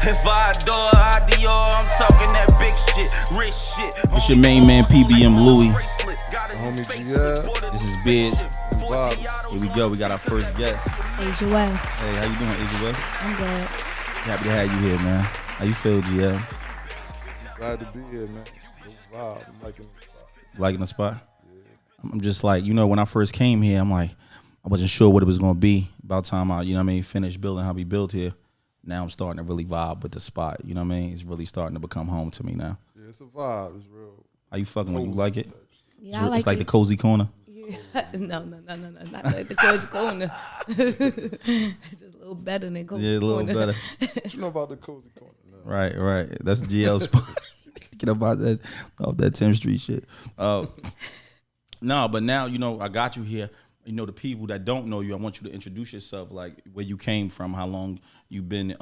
If I adore IDO, I'm talking that big shit, rich shit. It's your main man, PBM Louis. Homie G, This is Biz. vibes. Here we go. We got our first guest. Asia West. Hey, how you doing, Asia West? I'm good. Happy to have you here, man. How you feel, GL? Glad to be here, man. Good vibe. I'm liking the spot. Liking the spot? Yeah. I'm just like, when I first came here, I'm like, I wasn't sure what it was going to be. About time I, finished building how we built here. Now I'm starting to really vibe with the spot. You know what I mean? It's really starting to become home to me now. Yeah, it's a vibe. It's real. How you fucking with it? You like it? Yeah, It's like the cozy corner. Yeah. No, not like the cozy corner. It's a little better than cozy corner. Yeah, a little better. What you know about the cozy corner? No. Right. That's GL spot. Thinking about that off that 10th Street shit. No, but now I got you here. The people that don't know you, I want you to introduce yourself, like where you came from, how long you've been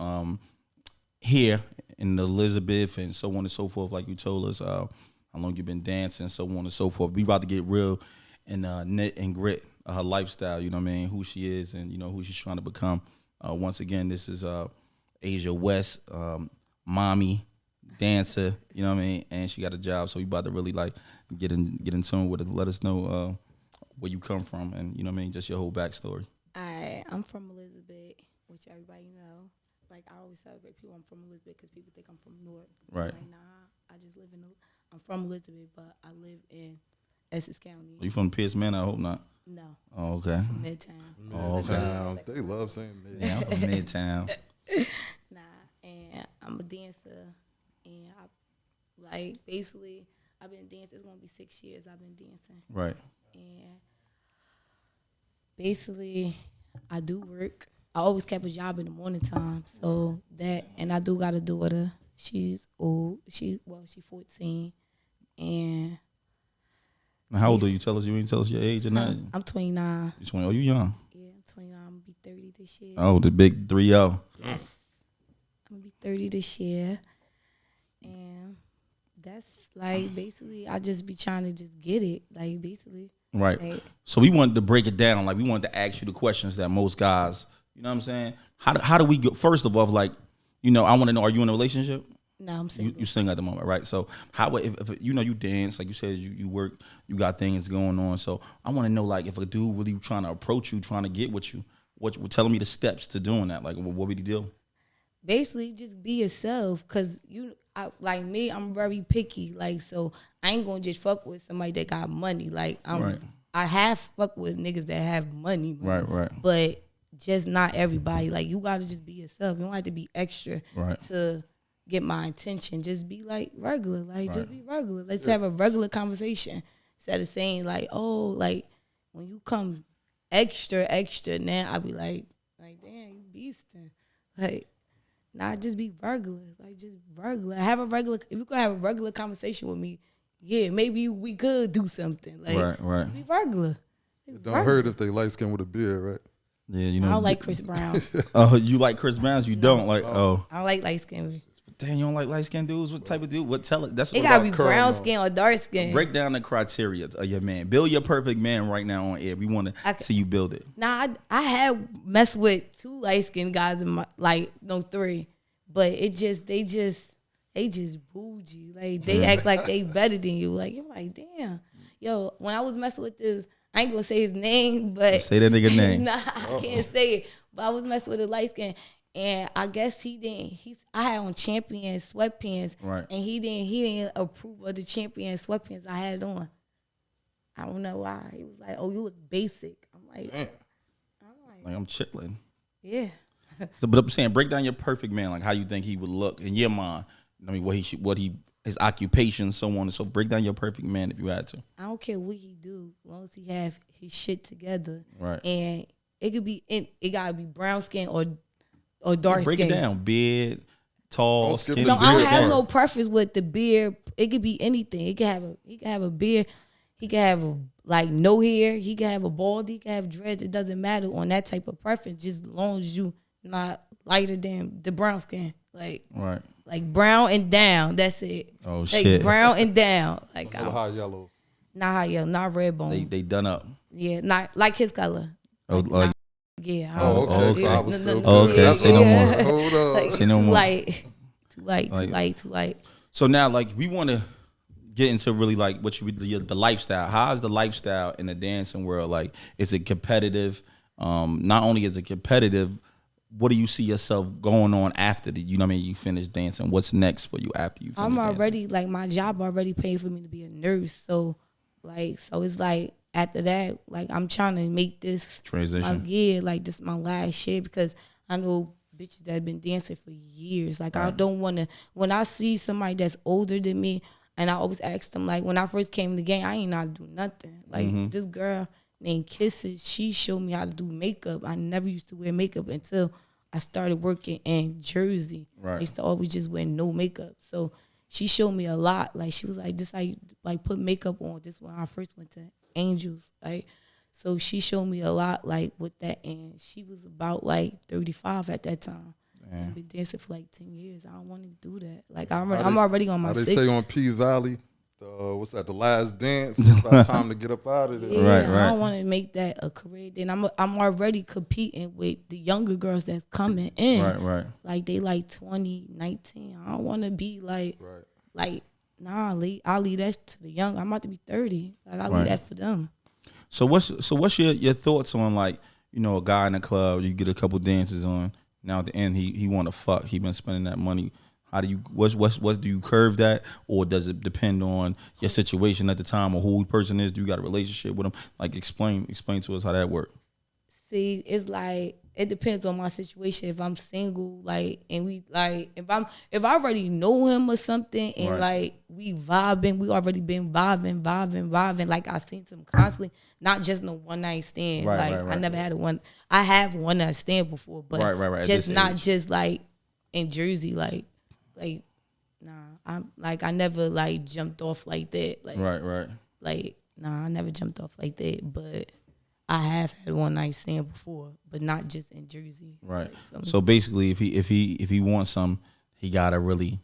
here in Elizabeth, and so on and so forth. Like you told us, how long you've been dancing, so on and so forth. We about to get real and knit and grit her lifestyle. You know what I mean? Who she is and who she's trying to become. Once again, this is Asia West, mommy, dancer. You know what I mean? And she got a job, so we about to really like get in tune with it. Let us know where you come from and just your whole backstory. I'm from Elizabeth, which everybody know. Like I always celebrate people I'm from Elizabeth because people think I'm from North. Right. Like I just live I'm from Elizabeth, but I live in Essex County. Are you from Pierce Manor? I hope not. No. Oh, okay. From Midtown. Oh, okay. Midtown. They love saying Midtown. Yeah, I'm from Midtown. And I'm a dancer, and basically I've been dancing. It's gonna be 6 years I've been dancing. Right. And basically, I do work. I always kept a job in the morning time, so that, and I do got a daughter. She's old. She's 14, and Now, how old are you? Tell us. You ain't tell us your age or nothing. I'm 29. You 20? Oh, you young. Yeah, I'm 29. I'm gonna be 30 this year. Oh, the big 3-0. Yes. I'm gonna be 30 this year, and that's like basically I just be trying to just get it, like basically. Right. Like, So we wanted to break it down. Like we wanted to ask you the questions that most guys, you know what I'm saying? How do we go? First of all, like, I want to know, are you in a relationship? no, I'm single. You sing at the moment, right? So how if you dance, like you said, you work, you got things going on. So I want to know, like, if a dude really trying to approach you, trying to get with you, what telling me the steps to doing that? Like, what would he do? Basically, just be yourself, cause like me, I'm very picky. Like, so I ain't gonna just fuck with somebody that got money. Like, Right. I have fuck with niggas that have money. Right. But just not everybody. Like, you gotta just be yourself. You don't have to be extra Right. to get my attention. Just be like regular. Like, Right. just be regular. Let's have a regular conversation instead of saying like, oh, like when you come extra, now I be like, damn, you beastin'. Like. Nah, just be regular. Like, just regular. If you could have a regular conversation with me, yeah, maybe we could do something. Like, Right. just be regular. It don't hurt if they light skin with a beard, right? Yeah, I don't like Chris Brown. Oh, you like Chris Brown's? You don't like? Oh, I don't like light skin. damn, you don't like light skinned dudes? What type of dude? What tell it? That's It what gotta be curl brown though? skin or dark skin. break down the criteria of your man. Build your perfect man right now on air. We want to Okay. see you build it. Nah, I had messed with 2 light skinned guys in my 3, but they just bougie. Like, they act like they better than you. Like, you're like, damn. Yo, when I was messing with this, I ain't gonna say his name, but Say that nigga name. nah, I can't say it. But I was messing with a light skin, and I guess he didn't. I had on Champion sweatpants, Right. and he didn't approve of the Champion sweatpants I had on. I don't know why. He was like, "Oh, you look basic." I'm like, Like I'm chilling. yeah. So, but I'm saying, break down your perfect man. Like how you think he would look in your mind. I mean, his occupation, so on and so. Break down your perfect man if you had to. I don't care what he do, as long as he have his shit together. Right. And it gotta be brown skin or dark Break skin. it down. Beard, tall, Don't skip skinny. the No, I don't beard have part. no preference with the beard. It could be anything. He can have a beard. He can have no hair. He can have a bald. He can have dreads. It doesn't matter on that type of preference. Just as long as you not lighter than the brown skin. Like brown and down. That's it. Oh, like shit. brown and down. Like No high yellows. not high yellow, not red bone. They done up. Yeah, not like his color. Oh, like Yeah. Oh, okay. So I was No, still no, good. okay, That's say no all. more. Hold on. Like, Say no more. like too light. So now, like, we want to get into really like what the lifestyle. How is the lifestyle in the dancing world? Like, is it competitive? Not only is it competitive, what do you see yourself going on after you finish dancing? What's next for you after you finish I'm dancing? already like my job already paid for me to be a nurse, so it's like after that, like I'm trying to make this transition. Like this my last year because I know bitches that have been dancing for years. Like Right. I don't want to. When I see somebody that's older than me, and I always ask them like when I first came to the game, I ain't know how to do nothing. Like this girl named Kisses, she showed me how to do makeup. I never used to wear makeup until I started working in Jersey. Right. I used to always just wear no makeup. So she showed me a lot. Like she was like, this how you like put makeup on. This when I first went to Angels. Like so she showed me a lot like with that, and she was about like 35 at that time. I've been dancing for like 10 years. I don't want to do that. Like I'm already on my how they sixth. say on P Valley, what's that? The last dance. It's about time to get up out of there. Yeah, Right. I don't want to make that a career. Then I'm already competing with the younger girls that's coming in. Right. Like they like 20, 19. I don't want to be like nah. I'll leave that to the young. I'm about to be 30. Like I'll leave that for them. So what's your thoughts on like a guy in the club, you get a couple dances on, now at the end he want to fuck, he been spending that money. How do you what do you curve that, or does it depend on your situation at the time or who the person is? Do you got a relationship with him? Like explain to us how that works. See, it's like it depends on my situation. If I'm single, like, and we like, if I already know him or something, and like we vibing, we already been vibing. Like I seen him constantly, not just no one night stand. I never had I have one night stand before, but just not just like in Jersey, like nah. I'm like I never like jumped off like that. Like Right. Like nah, I never jumped off like that, but I have had one night stand before, but not just in Jersey. Right. Like, So basically, if he wants some, you gotta be,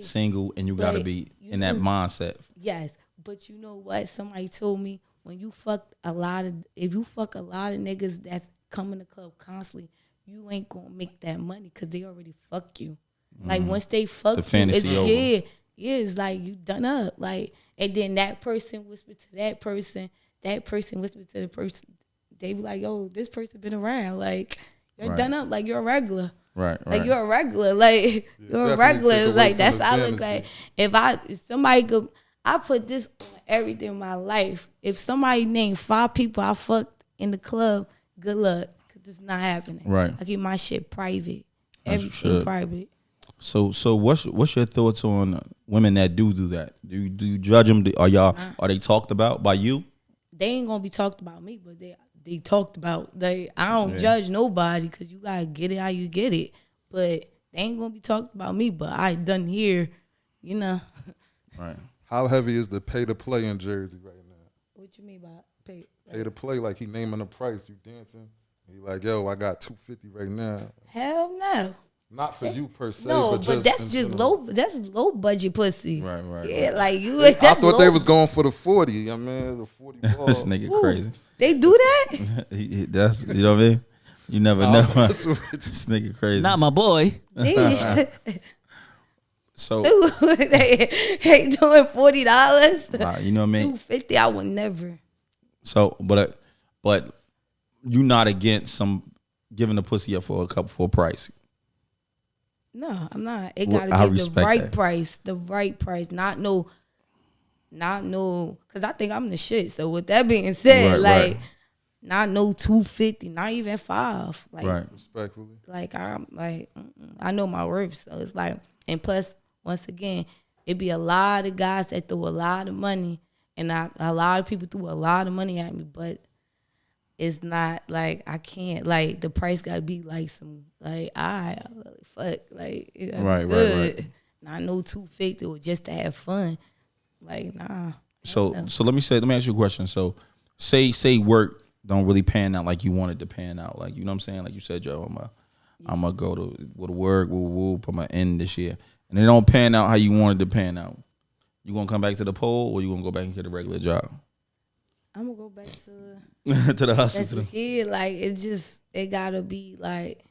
single, and you gotta be in that mindset. Yes, but you know what? Somebody told me if you fuck a lot of niggas that's coming to the club constantly, you ain't gonna make that money because they already fuck you. Like once they fuck The fantasy you, over. it's like you done up. Like, and then that person whispered to that person whispered to the person. They be like, yo, this person been around. Like, you're done up. Like, you're a regular. Right. Like, you're a regular. Like, you're a regular. Like, that's how I look like. If somebody could, I put this on everything in my life. If somebody named 5 people I fucked in the club, good luck. Because it's not happening. Right. I keep my shit private. That's Everything private. So what's your thoughts on women that do that? Do you judge them? Are they talked about by you? They ain't gonna be talked about me, but they talked about. I don't judge nobody because you gotta get it how you get it. But they ain't gonna be talked about me. But I done here, Right. How heavy is the pay to play in Jersey right now? What you mean by pay? Pay to play, like he naming the price, you dancing. He like, yo, I got $250 right now. Hell no. Not for you per se, No, but that's just low. That's low budget pussy. Right. Yeah, like you. I thought they was going for the 40. I mean, the 40 ball. This nigga crazy. They do that? That's you know what I mean. You never know. This nigga crazy. Not my boy. So they doing $40. wow, you know what I mean. $250. I would never. So, but you not against some giving the pussy up for a price. No, I'm not. It Well, gotta I be the respect right that. price. The right price. Not no. Cause I think I'm the shit. So with that being said, Right. not no 250, not even 5. Like, Right. Respectfully. like I'm like, I know my worth. So it's like, and plus, once again, it be a lot of guys that throw a lot of money, and a lot of people threw a lot of money at me, but it's not like I can't, like the price gotta be like some like fuck, like it gotta Right, be right, good. right. Not no 250 or just to have fun. Like nah. So let me ask you a question. So say work don't really pan out like you wanted to pan out. Like, you know what I'm saying? Like you said, Joe, I'm gonna go to work, put my end this year. And it don't pan out how you wanted to pan out. You gonna come back to the pole, or you gonna go back and get a regular job? I'm gonna go back to to the hustle. that's the kid. Like it gotta be like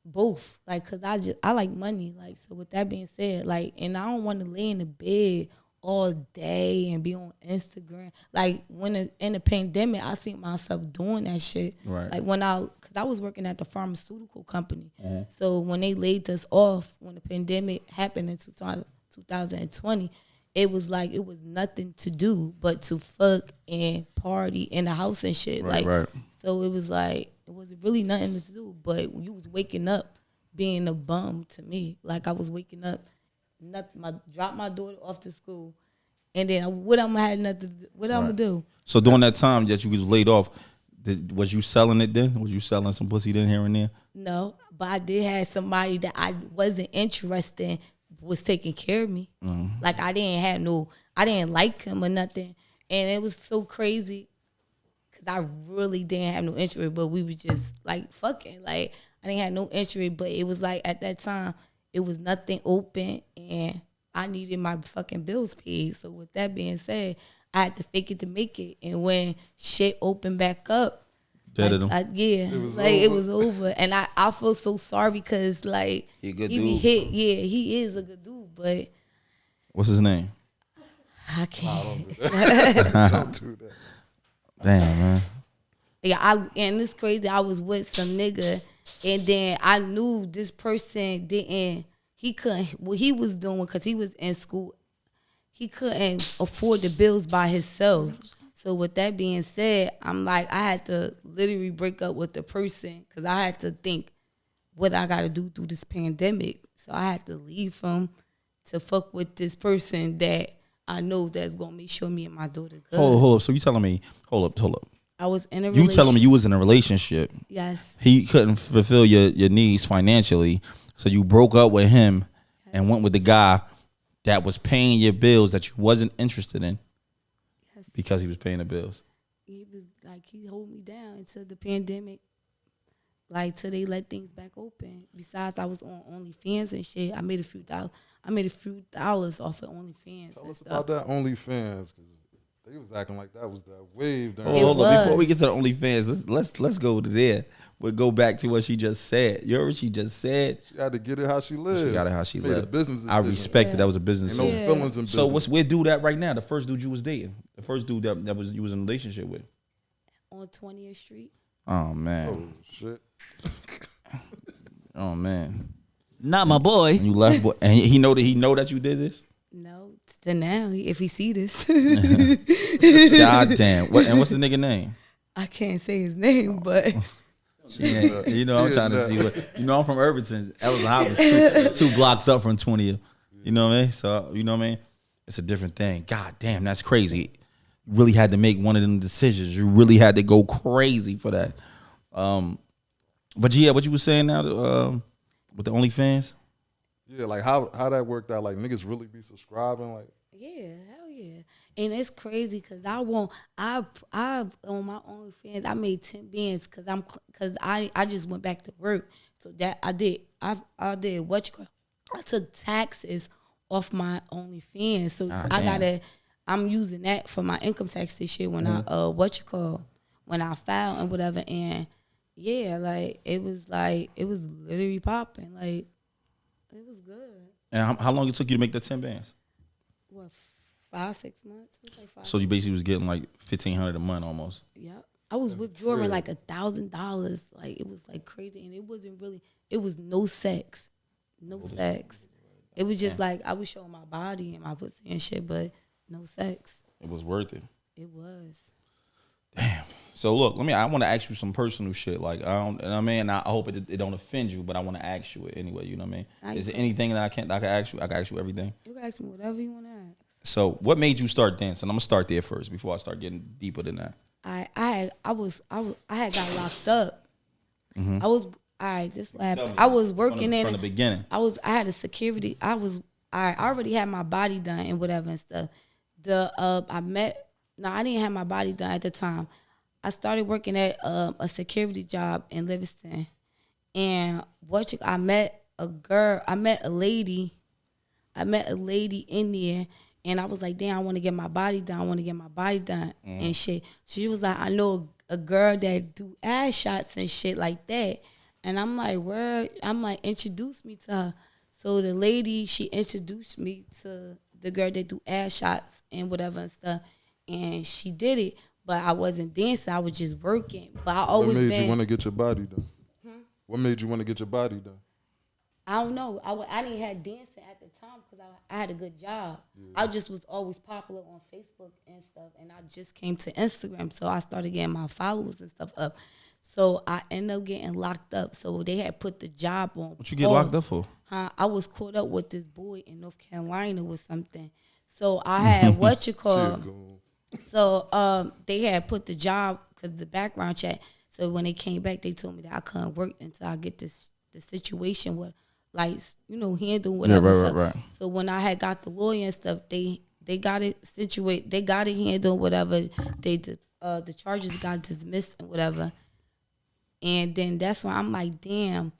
both. Like, cause I like money. Like, so with that being said, like, and I don't want to lay in the bed all day and be on Instagram. Like in the pandemic, I seen myself doing that shit. Right. Like cause I was working at the pharmaceutical company. So when they laid us off, when the pandemic happened in 2020, it was like, it was nothing to do but to fuck and party in the house and shit. Right. So it was like, it was really nothing to do, but you was waking up being a bum to me. Like I was waking up, drop my daughter off to school, and then what I'm gonna do? So during that time that you was laid off, was you selling it then? Was you selling some pussy then here and there? No, but I did have somebody that I wasn't interested in was taking care of me. Like I didn't like him or nothing, and it was so crazy because I really didn't have no interest, but we was just like fucking. Like I didn't have no interest, but it was like at that time it was nothing open, and I needed my fucking bills paid. So with that being said, I had to fake it to make it. And when shit opened back up, it was over. And I feel so sorry because like he a good he dude. be hit. Yeah, he is a good dude, but what's his name? I can't. Don't do that. Damn, man. Yeah, and it's crazy. I was with some nigga, and then I knew this person he couldn't, what he was doing, because he was in school, he couldn't afford the bills by himself. So with that being said, I'm like, I had to literally break up with the person because I had to think what I got to do through this pandemic. So I had to leave him to fuck with this person that I know that's going to make sure me and my daughter good. Hold up. So you telling me, hold up. I was in a relationship. You telling me you was in a relationship. Yes. He couldn't fulfill your needs financially. So you broke up with him and went with the guy that was paying your bills that you wasn't interested in because he was paying the bills. He was like, he hold me down until the pandemic, like till they let things back open. Besides, I was on OnlyFans and shit. I made a few dollars off of OnlyFans. Tell us about that OnlyFans, because they was acting like that was that wave. Hold on. Before we get to the OnlyFans, let's go to there. We'll go back to what she just said. You heard what she just said? She had to get it how she lived. She got it how she lived. Business I respect it. That was a business. Ain't no feelings in business. So where dude at right now? The first dude you was dating? The first dude that was you was in a relationship with? On 20th Street. Oh, man. Oh, shit. Oh, man. Not my boy. And you left, boy. And he know that you did this? No, to now, if he see this. God damn. What's the nigga name? I can't say his name, but... You know, I'm trying to see what. You know, I'm from Irvington. Ellison House two blocks up from 20th. You know what I mean? So, you know what I mean? It's a different thing. God damn, that's crazy. You really had to make one of them decisions. You really had to go crazy for that. But yeah, what you were saying now with the OnlyFans? Yeah, like how that worked out. Like niggas really be subscribing. Like yeah, hell yeah. And it's crazy because I on my OnlyFans I made 10 bands because I just went back to work. So that I did I took taxes off my OnlyFans. So I'm using that for my income tax this year when when I filed and whatever. And yeah, like it was literally popping. Like it was good. And how long it took you to make the 10 bands? What, 5-6 months? It was like 5. So you basically was getting like $1,500 a month almost. Yeah, I was withdrawing like $1,000. Like it was like crazy, and it was no sex. It was just like I was showing my body and my pussy and shit, but no sex. It was worth it. It was. Damn. So look, I want to ask you some personal shit. Like I hope it don't offend you, but I want to ask you it anyway. You know what I mean? Is there anything that I can ask you? I can ask you everything. You can ask me whatever you want to ask. So what made you start dancing? I'm gonna start there first before I start getting deeper than that. I had got locked up. Mm-hmm. This is what happened. I was working from the beginning. I had a security. I already had my body done and whatever and stuff. I didn't have my body done at the time. I started working at a security job in Livingston, and I met a lady in there, and I was like, damn, I want to get my body done. And shit. She was like, I know a girl that do ass shots and shit like that. And I'm like, where? I'm like, introduce me to her. So the lady, she introduced me to the girl that do ass shots and whatever and stuff. And she did it, but I wasn't dancing. I was just working. But I always What made been. you want to get your body done? What made you want to get your body done? I don't know. I didn't have dancing at the time because I had a good job. Yeah. I just was always popular on Facebook and stuff. And I just came to Instagram. So I started getting my followers and stuff up. So I ended up getting locked up. So they had put the job on. What you get locked up for? I was caught up with this boy in North Carolina with something. So I had what you call. So they had put the job because the background check. So when they came back, they told me that I couldn't work until I get the situation with, like, you know, handle whatever. Yeah, stuff. right. So when I had got the lawyer and stuff, they got it situated. They got it handled, whatever. The charges got dismissed and whatever. And then that's why I'm like, damn.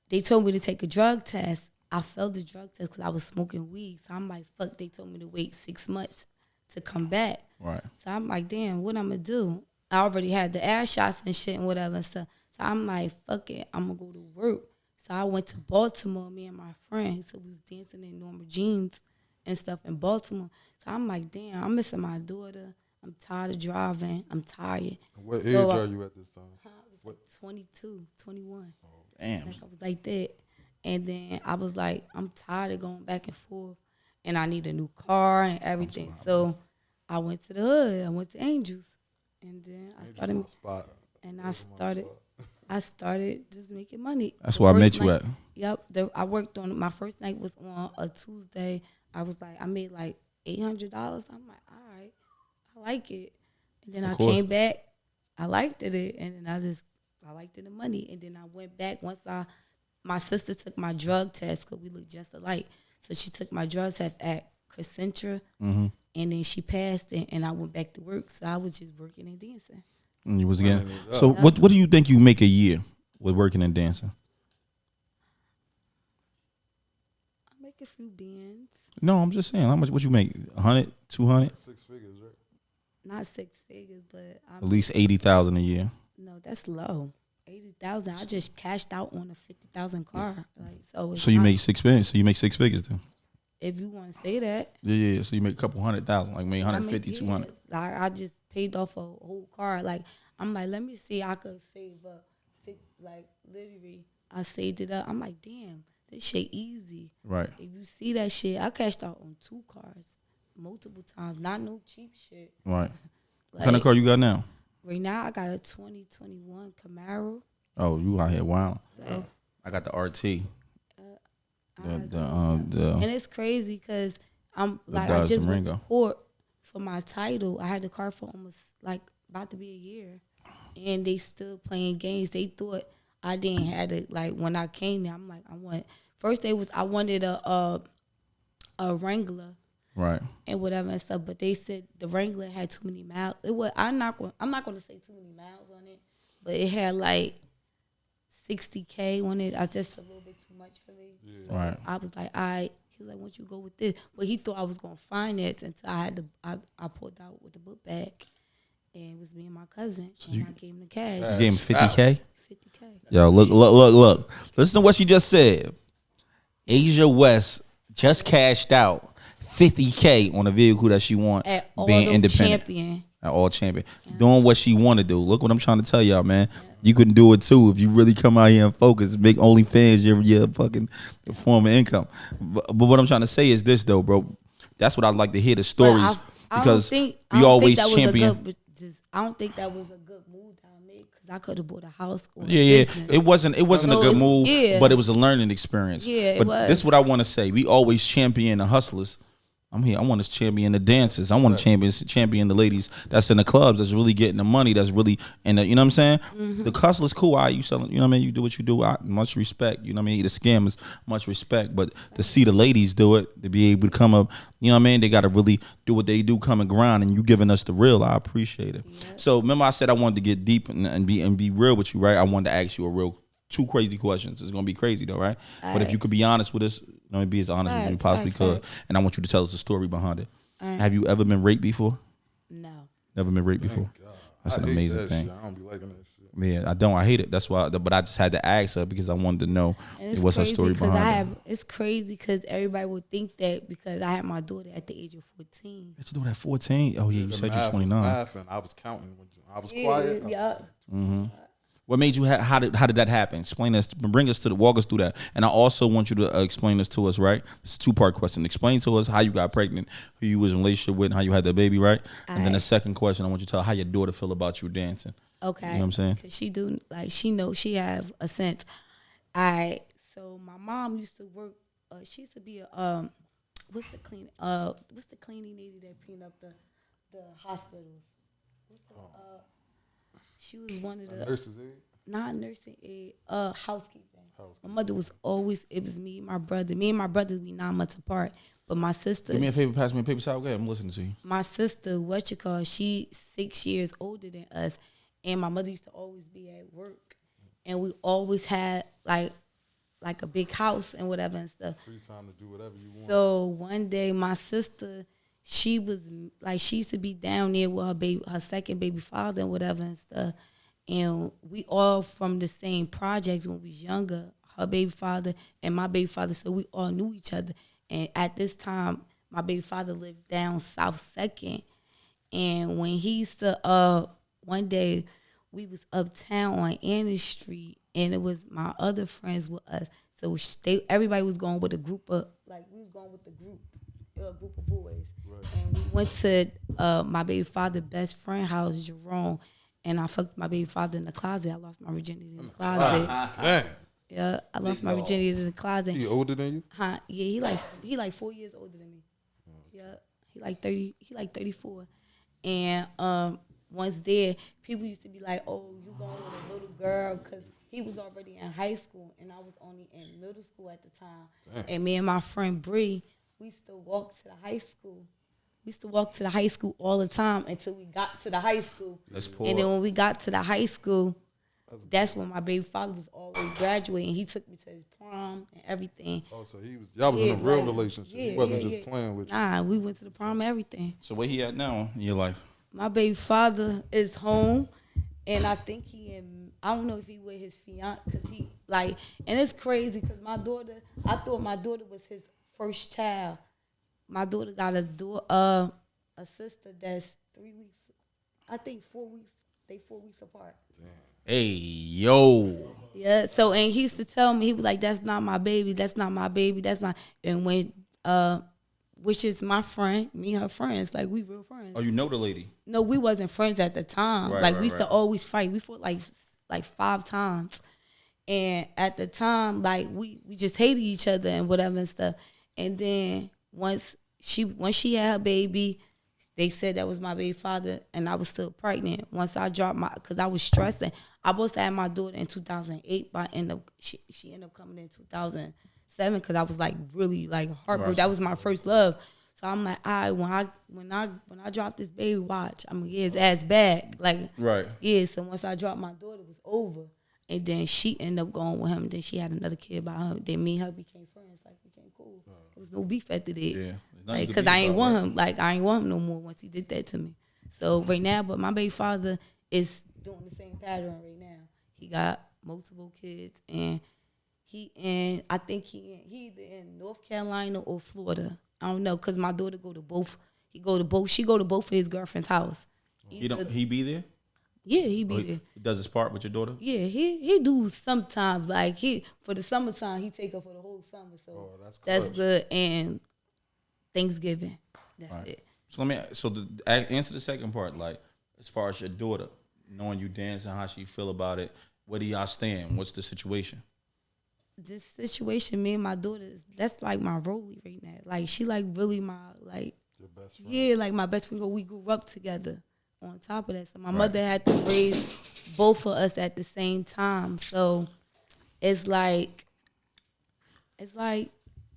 They told me to take a drug test. I failed the drug test because I was smoking weed. So I'm like, fuck. They told me to wait 6 months to come back. Right. So I'm like, damn, what I'm gonna do? I already had the ass shots and shit and whatever and stuff. So I'm like, fuck it, I'm gonna go to work. So I went to Baltimore, me and my friend. So we was dancing in Norma Jeans and stuff in Baltimore. So I'm like, damn, I'm missing my daughter. I'm tired of driving. I'm tired. What age are you at this time? I was like 22, 21. Oh, damn. Like I was like that. And then I was like, I'm tired of going back and forth. And I need a new car and everything. So I went to the hood. I went to Angels. And then I started just making money. That's where I met you at. Yep. I worked on, my first night was on a Tuesday. I was like, I made like $800. I'm like, all right, I like it. And then I came back, I liked it. And then I liked it, the money. And then I went back once my sister took my drug test because we look just alike. So she took my drug test at Crescentra. Mm-hmm. And then she passed it, and I went back to work. So I was just working and dancing. And you was again. So what do you think you make a year with working and dancing? I make a few bands. No, I'm just saying. How much? What you make? 100, 200? 6 figures, right? Not 6 figures, but at least 80,000 a year. No, that's low. 80,000. I just cashed out on a 50,000 car. Like so you make 6 figures. So you make 6 figures then. If you want to say that. Yeah. So you make a couple 100,000, like maybe 150, 200. Like I just paid off a whole car. Like I'm like, let me see, I could save up. Like literally, I saved it up. I'm like, damn, this shit easy. Right. If you see that shit, I cashed out on 2 cars, multiple times. Not no cheap shit. Right. What kind of car you got now? Right now, I got a 2021 Camaro. Oh, you out here, wow. So, I got the RT. And it's crazy because I'm like, I just went to court for my title. I had the car for almost like about to be a year, and they still playing games. They thought I didn't have it. Like when I came there, I'm like, I wanted a Wrangler, right, and whatever and stuff. But they said the Wrangler had too many miles. I'm not going to say too many miles on it, but it had like 60K on it. I just a little bit too much for me. Yeah. So right. I was like, all right. He was like, once you go with this. But he thought I was going to finance until I pulled out with the book bag. And it was me and my cousin. So and I gave him the cash. You gave him 50K? 50K. Yo, look. Listen to what she just said. Asia West just cashed out 50K on a vehicle that she want. At all being independent. Champion. At all champion. Yeah. Doing what she want to do. Look what I'm trying to tell y'all, man. Yeah. You can do it too if you really come out here and focus. Make OnlyFans your fucking form of income. But what I'm trying to say is this though, bro. That's what I like to hear, the stories. Because we always champion. I don't think that was a good move that I made because I could have bought a house. Or yeah. It wasn't a good move, but it was a learning experience. Yeah, but this is what I want to say. We always champion the hustlers. I'm here. I want to champion the dancers. I want to champion the ladies that's in the clubs, that's really getting the money, that's really in the, you know what I'm saying? Mm-hmm. The hustler's cool. You selling, you know what I mean? You do what you do. Much respect. You know what I mean? The scammers, much respect. But to see the ladies do it, to be able to come up, you know what I mean? They got to really do what they do, come and grind, and you giving us the real. I appreciate it. Yeah. So remember I said I wanted to get deep and be real with you, right? I wanted to ask you two crazy questions. It's going to be crazy though, right? But if you could be honest with us, you know, be as honest as you possibly could. And I want you to tell us the story behind it. Have you ever been raped before? No. Never been raped before? That's I an hate amazing that thing. shit. I don't be liking that shit. Yeah, I don't. I hate it. That's why. But I just had to ask her because I wanted to know And it's what's her crazy story behind it. it's crazy because everybody would think that because I had my daughter at the age of 14. What you doing at 14? Oh yeah, you The said you're math was 29. math, and I was counting. I was quiet. Yeah. What made you? How did that happen? Explain this. Walk us through that. And I also want you to explain this to us. Right? It's a 2-part question. Explain to us how you got pregnant, who you was in a relationship with, and how you had that baby. Right? And then the second question, I want you to tell how your daughter feel about you dancing. Okay. You know what I'm saying? Cause she do she knows she have a sense. So my mom used to work. She used to be a what's the cleaning lady that clean up the hospitals? She was one of the Nurses aid. not nursing aid, housekeeping. My mother was always. It was me, my brother. Me and my brother we 9 months apart. But my sister. Do me a favor, pass me a paper towel. Go ahead, I'm listening to you. My sister, she 6 years older than us, and my mother used to always be at work, and we always had like a big house and whatever and stuff. Free time to do whatever you want. So one day, my sister, she used to be down there with her second baby father and whatever and stuff. And we all from the same projects when we was younger, her baby father and my baby father, so we all knew each other. And at this time, my baby father lived down South 2nd. And when he used to, one day, we was uptown on Anna Street, and it was my other friends with us. So everybody was going with a group of, we was going with a group of boys. Right. And we went to my baby father's best friend house, Jerome, and I fucked my baby father in the closet. I lost my virginity in the closet. Dang. Yeah, I lost my virginity in the closet. He older than you? Huh? Yeah, he like 4 years older than me. Yeah, he like 30. He like 34. And once there, people used to be like, "Oh, you going with a little girl?" Because he was already in high school, and I was only in middle school at the time. Damn. And me and my friend Bree, we used to walk to the high school. We used to walk to the high school all the time until we got to the high school. And then when we got to the high school, that's when my baby father was already graduating. He took me to his prom and everything. Oh, so y'all was in a real relationship. He wasn't just playing with you. Nah, we went to the prom and everything. So where he at now in your life? My baby father is home, and I think I don't know if he with his fiance, because and it's crazy because I thought my daughter was his first child. My daughter got a sister that's 3 weeks, I think 4 weeks. They 4 weeks apart. Damn. Hey, yo. Yeah, so, and he used to tell me, he was like, "That's not my baby, that's not my baby, that's not," and when, which is my friend, me and her friends, like, we real friends. Oh, you know the lady? No, we wasn't friends at the time. Right, we used to always fight. We fought like 5 times. And at the time, we just hated each other and whatever and stuff. And then once she had her baby, they said that was my baby father, and I was still pregnant. Once I dropped because I was stressing. I supposed to have my daughter in 2008, but she ended up coming in 2007 because I was really heartbroken. Right. That was my first love. So I'm like, all right, when I drop this baby, watch, I'm gonna get his ass back. Right. Yeah. So once I dropped my daughter, it was over, and then she ended up going with him. Then she had another kid by him. Then me and her became friends. Became cool. There was no beef after that. Yeah. Because I ain't want him. I ain't want him no more once he did that to me. So right now, but my baby father is doing the same pattern right now. He got multiple kids, and I think he either in North Carolina or Florida. I don't know, because my daughter go to both. She go to both of his girlfriend's house. He be there? Yeah, he be there. He does his part with your daughter? Yeah, he do sometimes. For the summertime, he take her for the whole summer. So that's good. And Thanksgiving, that's it. So answer the second part. As far as your daughter, knowing you dance and how she feel about it, where do y'all stand? What's the situation? This situation, me and my daughter, that's my rollie right now. She really my your best friend. Yeah, my best friend. We grew up together. On top of that, so my mother had to raise both of us at the same time. So it's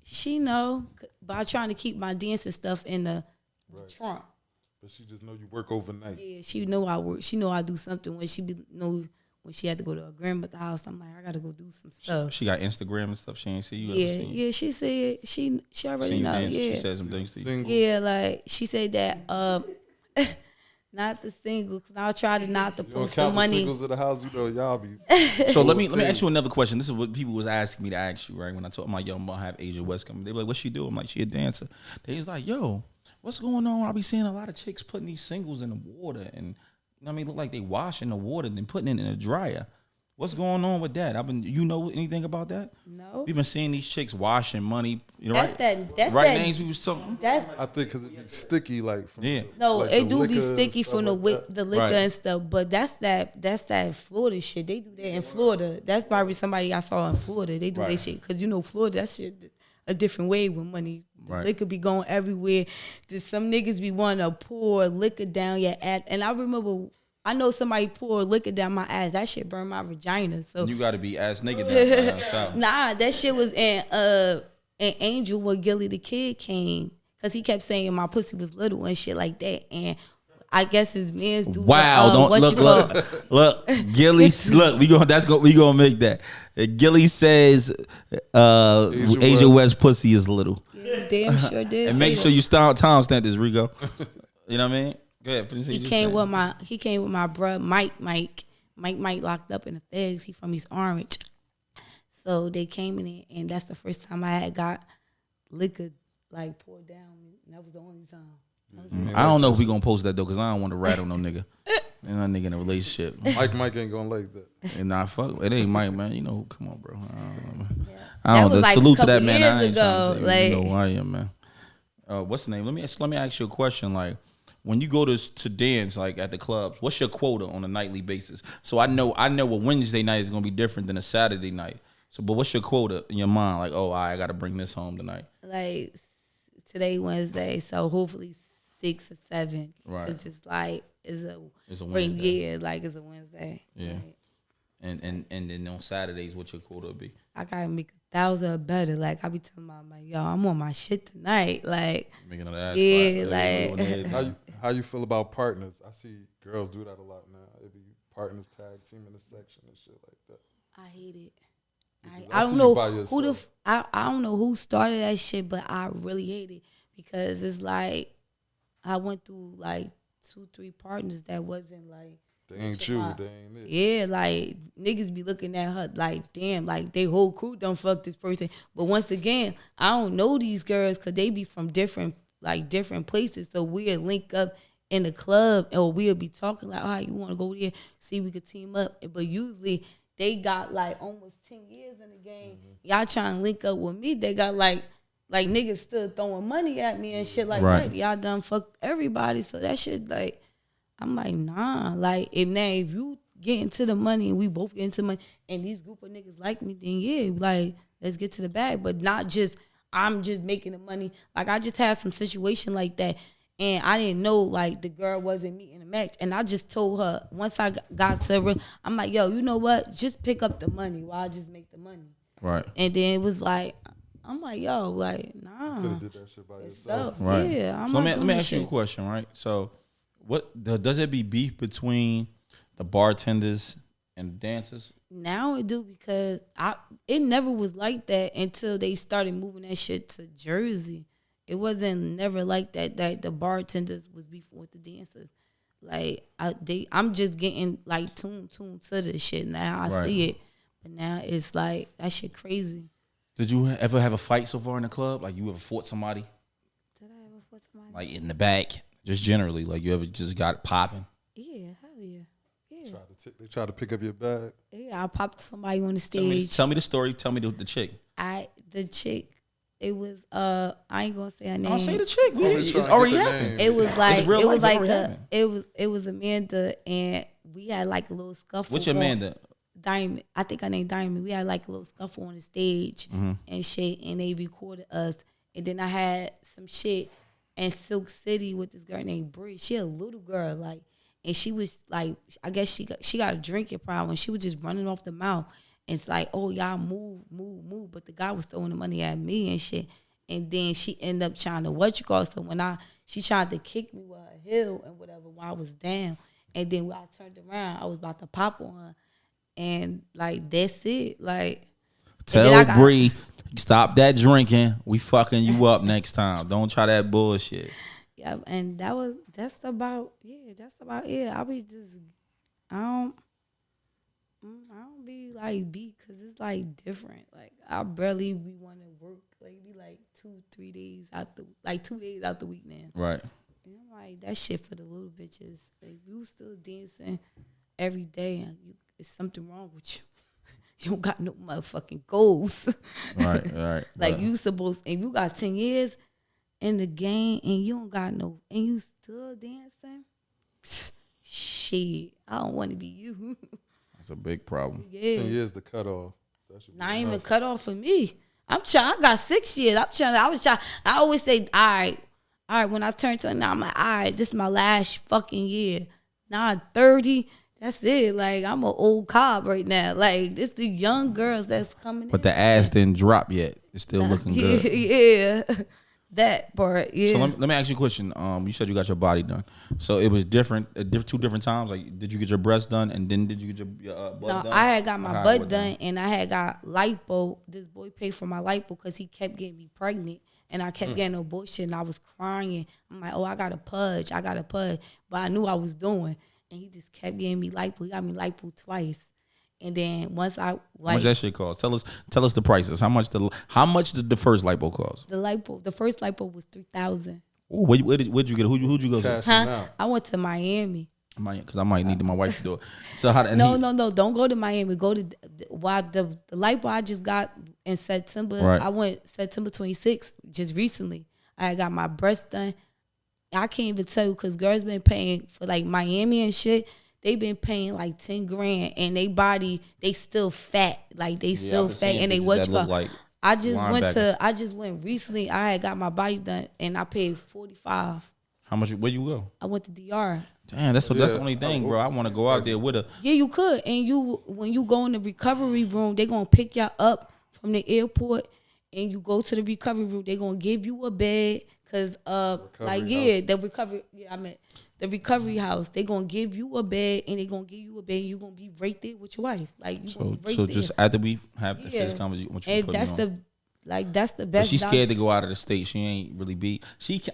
she know, but I'm trying to keep my dancing stuff in the trunk. But she just know you work overnight. Yeah, she know I work. She know I do something when when she had to go to her grandmother's house. I'm like, I gotta go do some stuff. She got Instagram and stuff. She ain't see you. Yeah. She said she already know. Yeah, she said some things to you. Yeah, she said that Not the singles. I'll try to not to You don't post the count the money. singles in the house, you know, y'all be. So let me ask you another question. This is what people was asking me to ask you, right? When I told my yo, I'm gonna have Asia West coming, they were like, "What's she do?" I'm like, "She a dancer." They was like, "Yo, what's going on?" I be seeing a lot of chicks putting these singles in the water, and you know what I mean, look like they washing the water and then putting it in the dryer. What's going on with that? You know anything about that? No. We've been seeing these chicks washing money. You know, That's right? that's right that. names we was talking. That's I think because it be sticky, like from no, like it the do be liquor and sticky stuff from the like that. the liquor Right. and stuff. But that's that Florida shit. They do that in Florida. That's probably somebody I saw in Florida. They do Right. that shit because you know Florida. That shit a different way with money. The Right. liquor be going everywhere. Just some niggas be wanting to pour liquor down your ass. And I remember. I know somebody poured liquor down my ass. That shit burned my vagina. So You got to be ass nigga down south. nah, that shit was in Angel when Gilly the Kid came. Cause he kept saying my pussy was little and shit like that. And I guess his man's do Wow! Don't what you look, call- look. Gilly, look. We gonna make that. Gilly says, Asia West pussy is little. Yeah, damn sure did. And say make that. sure you timestamp this, Rico. You know what I mean? Go ahead. Finish what He you came saying. with my bruh Mike locked up in the Figs. He from East Orange. So they came in there, and that's the first time I had got liquor like poured down me. And that was the only time. I don't know if we gonna post that though, cause I don't want to rattle no nigga. And that nigga in a relationship. Mike ain't gonna like that. And nah, fuck. It ain't Mike, man. You know, come on, bro. I That don't know. was like a Salute to couple that man. I years ain't trying to ago, say, you like- know who I am, man. What's the name? Let me ask you a question. Like, when you go to dance, like at the clubs, what's your quota on a nightly basis? So I know a Wednesday night is gonna be different than a Saturday night. So, but what's your quota in your mind? Like, oh, I gotta bring this home tonight. Like today Wednesday, so hopefully 6 or 7. Right. It's just like it's a Wednesday. Yeah, like it's a Wednesday. Yeah. Like, And then on Saturdays, what your quota be? I gotta make 1,000 or better. Like I be telling my like, yo, I'm on my shit tonight. Like Making another ass Yeah, spot. like- How you feel about partners? I see girls do that a lot now. It be partners tag team in the section and shit like that. I hate it. Because I I don't see know you by who the yourself. I don't know who started that shit, but I really hate it because it's like I went through like 2-3 partners that wasn't like They ain't you. They ain't it. yeah, like niggas be looking at her like damn, like they whole crew done fuck this person. But once again, I don't know these girls because they be from different places, so we'll link up in the club or we'll be talking like, all right, you want to go there, see we could team up. But usually they got like almost 10 years in the game. Y'all trying to link up with me. They got like niggas still throwing money at me and shit like Right. that. Y'all done fucked everybody. So that shit like, I'm like, nah. Like if you get into the money and we both get into money and these group of niggas like me, then yeah, like let's get to the bag. But not just I'm just making the money. Like I just had some situation like that. And I didn't know, like, the girl wasn't meeting the match. And I just told her, once I got to her, I'm like, yo, you know what? Just pick up the money while I just make the money. Right. And then it was like, I'm like, yo, like, nah. Could have did that shit by It's yourself. so, Right. yeah, I'm So not let doing me this ask you a shit. question, right? So, does it be beef between the bartenders and the dancers? Now it do because it never was like that until they started moving that shit to Jersey. It wasn't never like that the bartenders was beefing with the dancers. Like I'm just getting like tuned to the shit now. I Right. see it, but now it's like that shit crazy. Did you ever have a fight so far in the club? Like you ever fought somebody Did I ever fought somebody? like in the back? Just generally, like you ever just got popping? Yeah, hell yeah, yeah, They try to pick up your bag. yeah. I popped somebody on the Tell me, stage. tell me the story. Tell me the chick. The chick. It was I ain't gonna say her name. Don't say the chick. Always It's trying to already get the happened. name. It was like real it was life, like it already happened. it was Amanda and we had like a little scuffle. What's your on- Amanda? Diamond. I think her name Diamond. We had like a little scuffle on the stage and shit, and they recorded us. And then I had some shit in Silk City with this girl named Bree. She a little girl, like, and she was like, I guess she got a drinking problem. She was just running off the mouth. And it's like, oh y'all move. But the guy was throwing the money at me and shit. And then she ended up trying to So when she tried to kick me with her heel and whatever while I was down. And then when I turned around, I was about to pop on her. And like that's it. Like then I Tell got- Bree, stop that drinking. We fucking you up next time. Don't try that bullshit. yo, Yeah, and that's about it. I don't be like beat because it's like different. Like I barely be want to work. Like it be like 2-3 days out the 2 days out the week now. Right. And I'm like that shit for the little bitches. Like you still dancing every day and it's something wrong with you. You don't got no motherfucking goals. Right. Like you supposed and you got 10 years in the game and you don't got no and you still dancing. Shit, I don't want to be you. That's a big problem. Yeah. 10 years the cutoff. That should be Not enough. even cut off for me. I'm trying. I got 6 years. I always say, all right. When I turn 20, I'm like, all right, this is my last fucking year. Now I'm 30. That's it. Like I'm an old cob right now. Like this the young girls that's coming. But the ass didn't drop yet. It's still looking good. Yeah. That part, yeah. So let me ask you a question. You said you got your body done. So it was different, two different times. Like, did you get your breast done, and then did you get your butt done? No, I had got my butt done, and I had got lipo. This boy paid for my lipo because he kept getting me pregnant, and I kept getting abortion, and I was crying. I'm like, oh, I got to pudge. But I knew I was doing, and he just kept getting me lipo. He got me lipo twice. And then once I like, how much that shit cost? Tell us the prices. How much did the first lipo cost? The first lipo was $3,000. Where'd you get? Who'd you go to? Cashing out. I went to Miami. Because I might need my wife to do it. So No, don't go to Miami. Go to the lipo I just got in September. Right. I went September 26th just recently. I got my breast done. I can't even tell you because girls been paying for like Miami and shit. They been paying like $10,000 and they body they still fat, like they still fat and they what you call. Like I just went recently. I had got my body done and I paid $45. how much? Where you go? I went to DR. Damn, that's the only thing, bro. I want to go out there with her. Yeah, you could, and when you go in the recovery room, they gonna pick you up from the airport, and you go to the recovery room. They gonna give you a bed, cause the recovery house. They gonna give you a bed, and they gonna give you a bed. And you gonna be right there with your wife, like you gonna be right there. Just after we have the first conversation, what you and that's the best. But she's scared to go out of the state. She ain't really beat.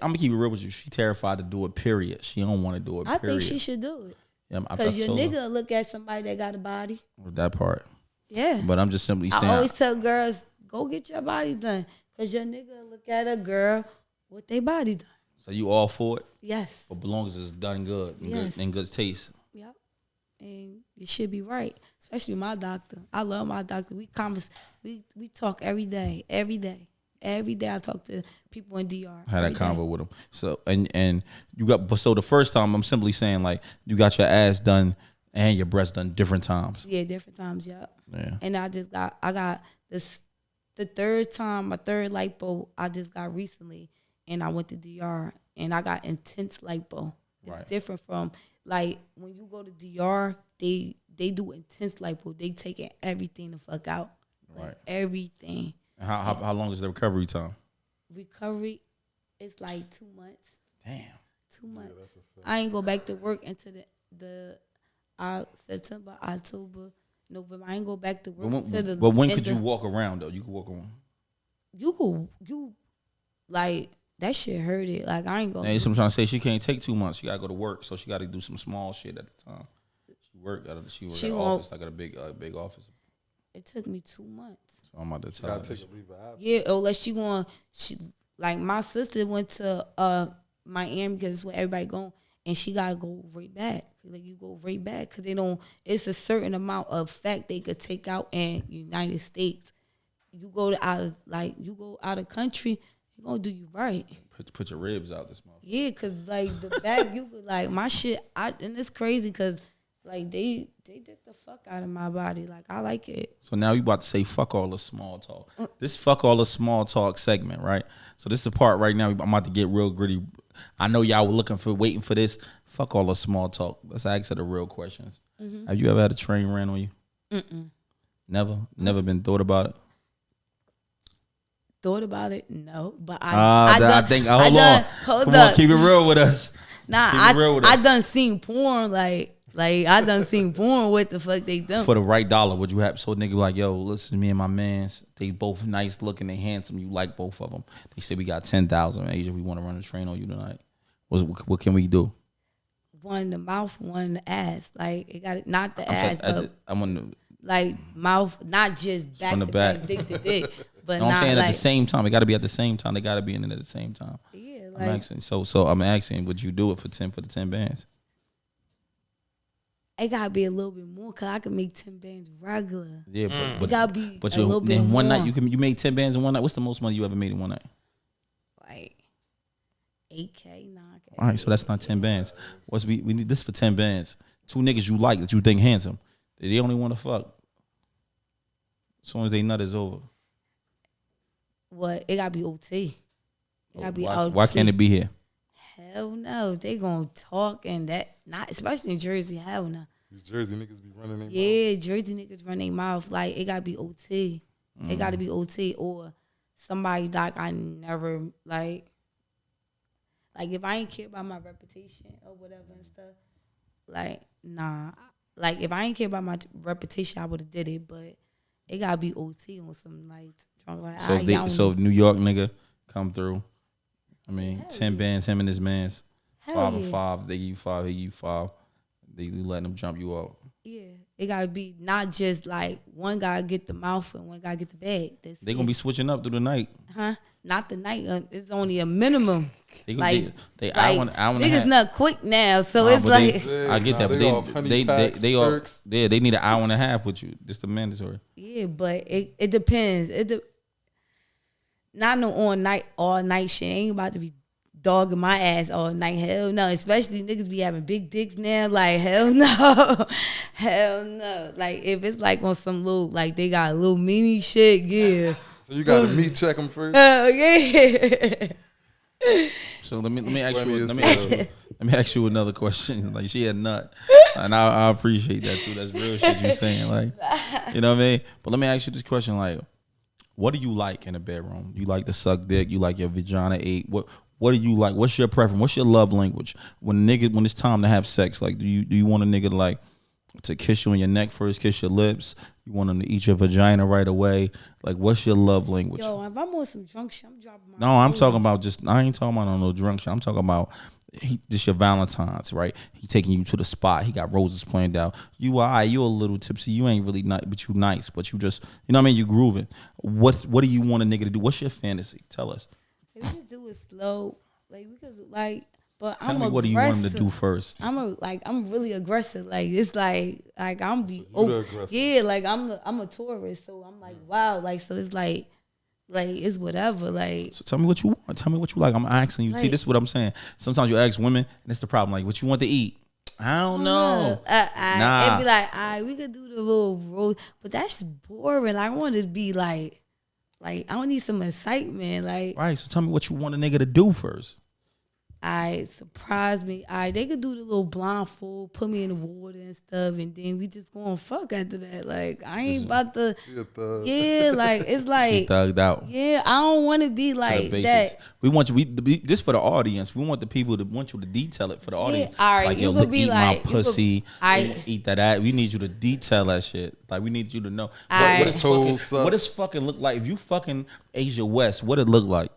I'm gonna keep it real with you. She terrified to do it. Period. She don't want to do it. Period. I think she should do it. Yeah, because your nigga look at somebody that got a body. That part. Yeah. But I'm just simply saying. I always tell girls, go get your body done, because your nigga look at a girl with their body done. So you all for it? Yes. But as long as it's done good, in good taste. Yep. And you should be right, especially my doctor. I love my doctor. We talk every day. Every day I talk to people in DR. I had that convo with them. So and you got, so the first time I'm simply saying like you got your ass done and your breast done different times. Yeah, different times. Yep. Yeah. And I got this the third time, my third lipo I just got recently, and I went to DR and I got intense lipo. It's different from like when you go to DR, they do intense lipo. They taking everything the fuck out. Like everything. And how long is the recovery time? Recovery is like 2 months. Damn. 2 months. I ain't go back to work until the September, October, November. I ain't go back to work until the. But when could you walk around though? You could walk around. You like that shit hurt it. Like I ain't gonna. That's what I'm trying to say. She can't take 2 months. She gotta go to work, so she gotta do some small shit at the time. She worked at an office. I got a big office. It took me 2 months. So I'm about to tell her. Take a leave of absence. Yeah, unless she like my sister went to Miami because it's where everybody going, and she gotta go right back. Like you go right back because they don't. It's a certain amount of fat they could take out in United States. You go out of country, they gonna do you right. Put your ribs out this month. Yeah, cause like the back, you could like my shit. And it's crazy cause like they did the fuck out of my body. Like I like it. So now you about to say fuck all the small talk. This fuck all the small talk segment, right? So this is the part right now. I'm about to get real gritty. I know y'all were waiting for this. Fuck all the small talk. Let's ask her the real questions. Mm-hmm. Have you ever had a train ran on you? Mm-mm. Never been thought about it. Thought about it? No, but hold on, keep it real with us. Nah, I done seen porn like I done seen porn. What the fuck they done for the right dollar? Would you have so nigga like yo? Listen, me and my mans, they both nice looking, they handsome. You like both of them. They said we got 10,000 Asia. We want to run a train on you tonight. What can we do? One in the mouth, one in the ass. Like it got not the ass, but I'm on the. like mouth, not just back From the to back. dick to dick, but No, I'm not saying like at the same time. It got to be at the same time. They got to be in it at the same time. yeah, I'm like asking. So I'm asking, would you do it for the 10 bands? it gotta be a little bit more because I can make 10 bands regular. Yeah, It gotta be but a little bit in one more. night you made 10 bands in one night. What's the most money you ever made in one night? Like 8K, 9K. All right, so that's not 10 bands. We need this for 10 bands. 2 niggas you like that you think handsome. They only want to fuck. As soon as they nut is over. What? It gotta be OT. It gotta be out. Why can't it be here? Hell no. They gonna talk and that not especially in Jersey. Hell no. These Jersey niggas be running their mouth. Yeah, Jersey niggas run their mouth. Like it gotta be OT. It gotta be OT or somebody like I never like if I ain't care about my reputation or whatever and stuff, like nah. Like if I ain't care about my reputation, I would have did it, but it gotta be OT on some like drunk like So if New York nigga come through, I mean 10 bands, him and his mans, 5 and 5, they give you 5, he give you 5. They letting them jump you out. Yeah, it gotta be not just like one guy get the mouth and one guy get the bag. They gonna be switching up through the night. Huh? Not the night. It's only a minimum. They hour and a half. Niggas not quick now, so it's like I get that, but they all they need an hour and a half with you. Just the mandatory. Yeah, but it depends. Not no all night shit. Ain't about to be dogging my ass all night. Hell no. Especially niggas be having big dicks now. Like hell no, hell no. Like if it's like on some little like they got a little mini shit, yeah. So you got to meat check them first. Hell yeah. So let me ask you another question. Like she a nut, and I appreciate that too. That's real shit you saying. Like you know what I mean. But let me ask you this question. Like, what do you like in a bedroom? You like to suck dick? You like your vagina ate? What do you like? What's your preference? What's your love language? When it's time to have sex, like do you want a nigga like to kiss you on your neck first, kiss your lips? You want him to eat your vagina right away? Like, what's your love language? Yo, if I'm on some drunk shit, I'm dropping my. No, I'm talking about I ain't talking about no drunk shit. I'm talking about this your Valentine's, right? He taking you to the spot. He got roses planned out. You a little tipsy. You ain't really nice, but you nice. But you just, you know what I mean? You grooving. What do you want a nigga to do? What's your fantasy? Tell us. If we could do it slow, like we could like. But Tell I'm me aggressive. What do you want him to do first? I'm really aggressive. Like it's like I'm be yeah. Like I'm a tourist, so I'm like wow. Like so it's like it's whatever. Like so tell me what you want. Tell me what you like. I'm asking you. Like, see, this is what I'm saying. Sometimes you ask women, and it's the problem. Like what you want to eat. I don't know. Nah. It'd be like we could do the little roll, but that's boring. I want to be like I don't need some excitement. Like right. So tell me what you want a nigga to do first. Surprise me. They could do the little blindfold, put me in the water and stuff, and then we just gonna fuck after that. Like I ain't about to. Yeah, like it's like she thugged out. Yeah, I don't want to be like that. We want you. This for the audience. We want the people to want you to detail it for the audience. All right, like you could be eat like my pussy. Eat that. We need you to detail that shit. Like we need you to know what does fucking look like. If you fucking Asia West, what it look like.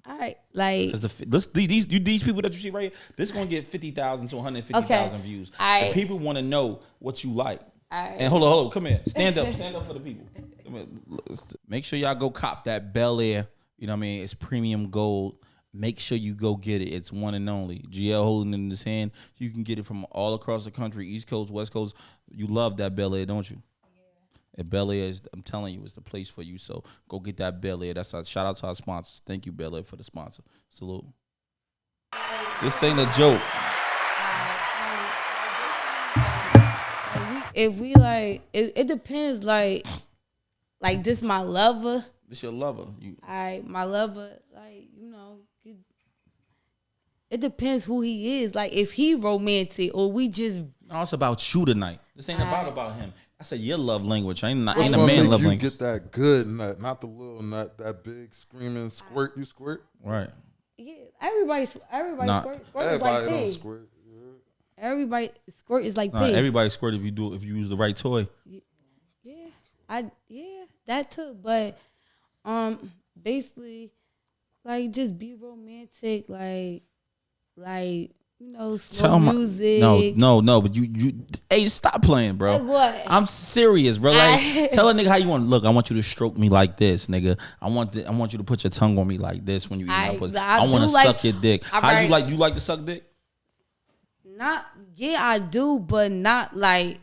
All right, like these people that you see right here, this gonna get 50,000 to 150,000 views. And people want to know what you like. And hold on, come here, stand up for the people. Make sure y'all go cop that Bel Air. You know what I mean? It's premium gold. Make sure you go get it. It's one and only. GL holding it in his hand. You can get it from all across the country, East Coast, West Coast. You love that Bel Air, don't you? And Bel Air is, I'm telling you, it's the place for you. So go get that Bel Air. That's our shout out to our sponsors. Thank you, Bel Air, for the sponsor. Salute. This ain't a joke. If we like, it depends. Like this, my lover. This your lover. My lover. Like it depends who he is. Like if he romantic or we just. No, it's about you tonight. This ain't about him. I said your love language. Ain't a man love language. You get that good nut, not the little nut, that big screaming squirt. You squirt? Right. Yeah, everybody squirt. Squirt is like don't pig. squirt. Yeah. Everybody squirt is like pig. Everybody squirt if you use the right toy. Yeah, that too. But basically, like just be romantic. Like like slow music. No, but you hey, stop playing, bro. Like what? I'm serious, bro. Like, tell a nigga how you want to look. I want you to stroke me like this, nigga. I want you to put your tongue on me like this when you eat my pussy. I want to suck your dick. How you like? You like to suck dick? I do, but not like.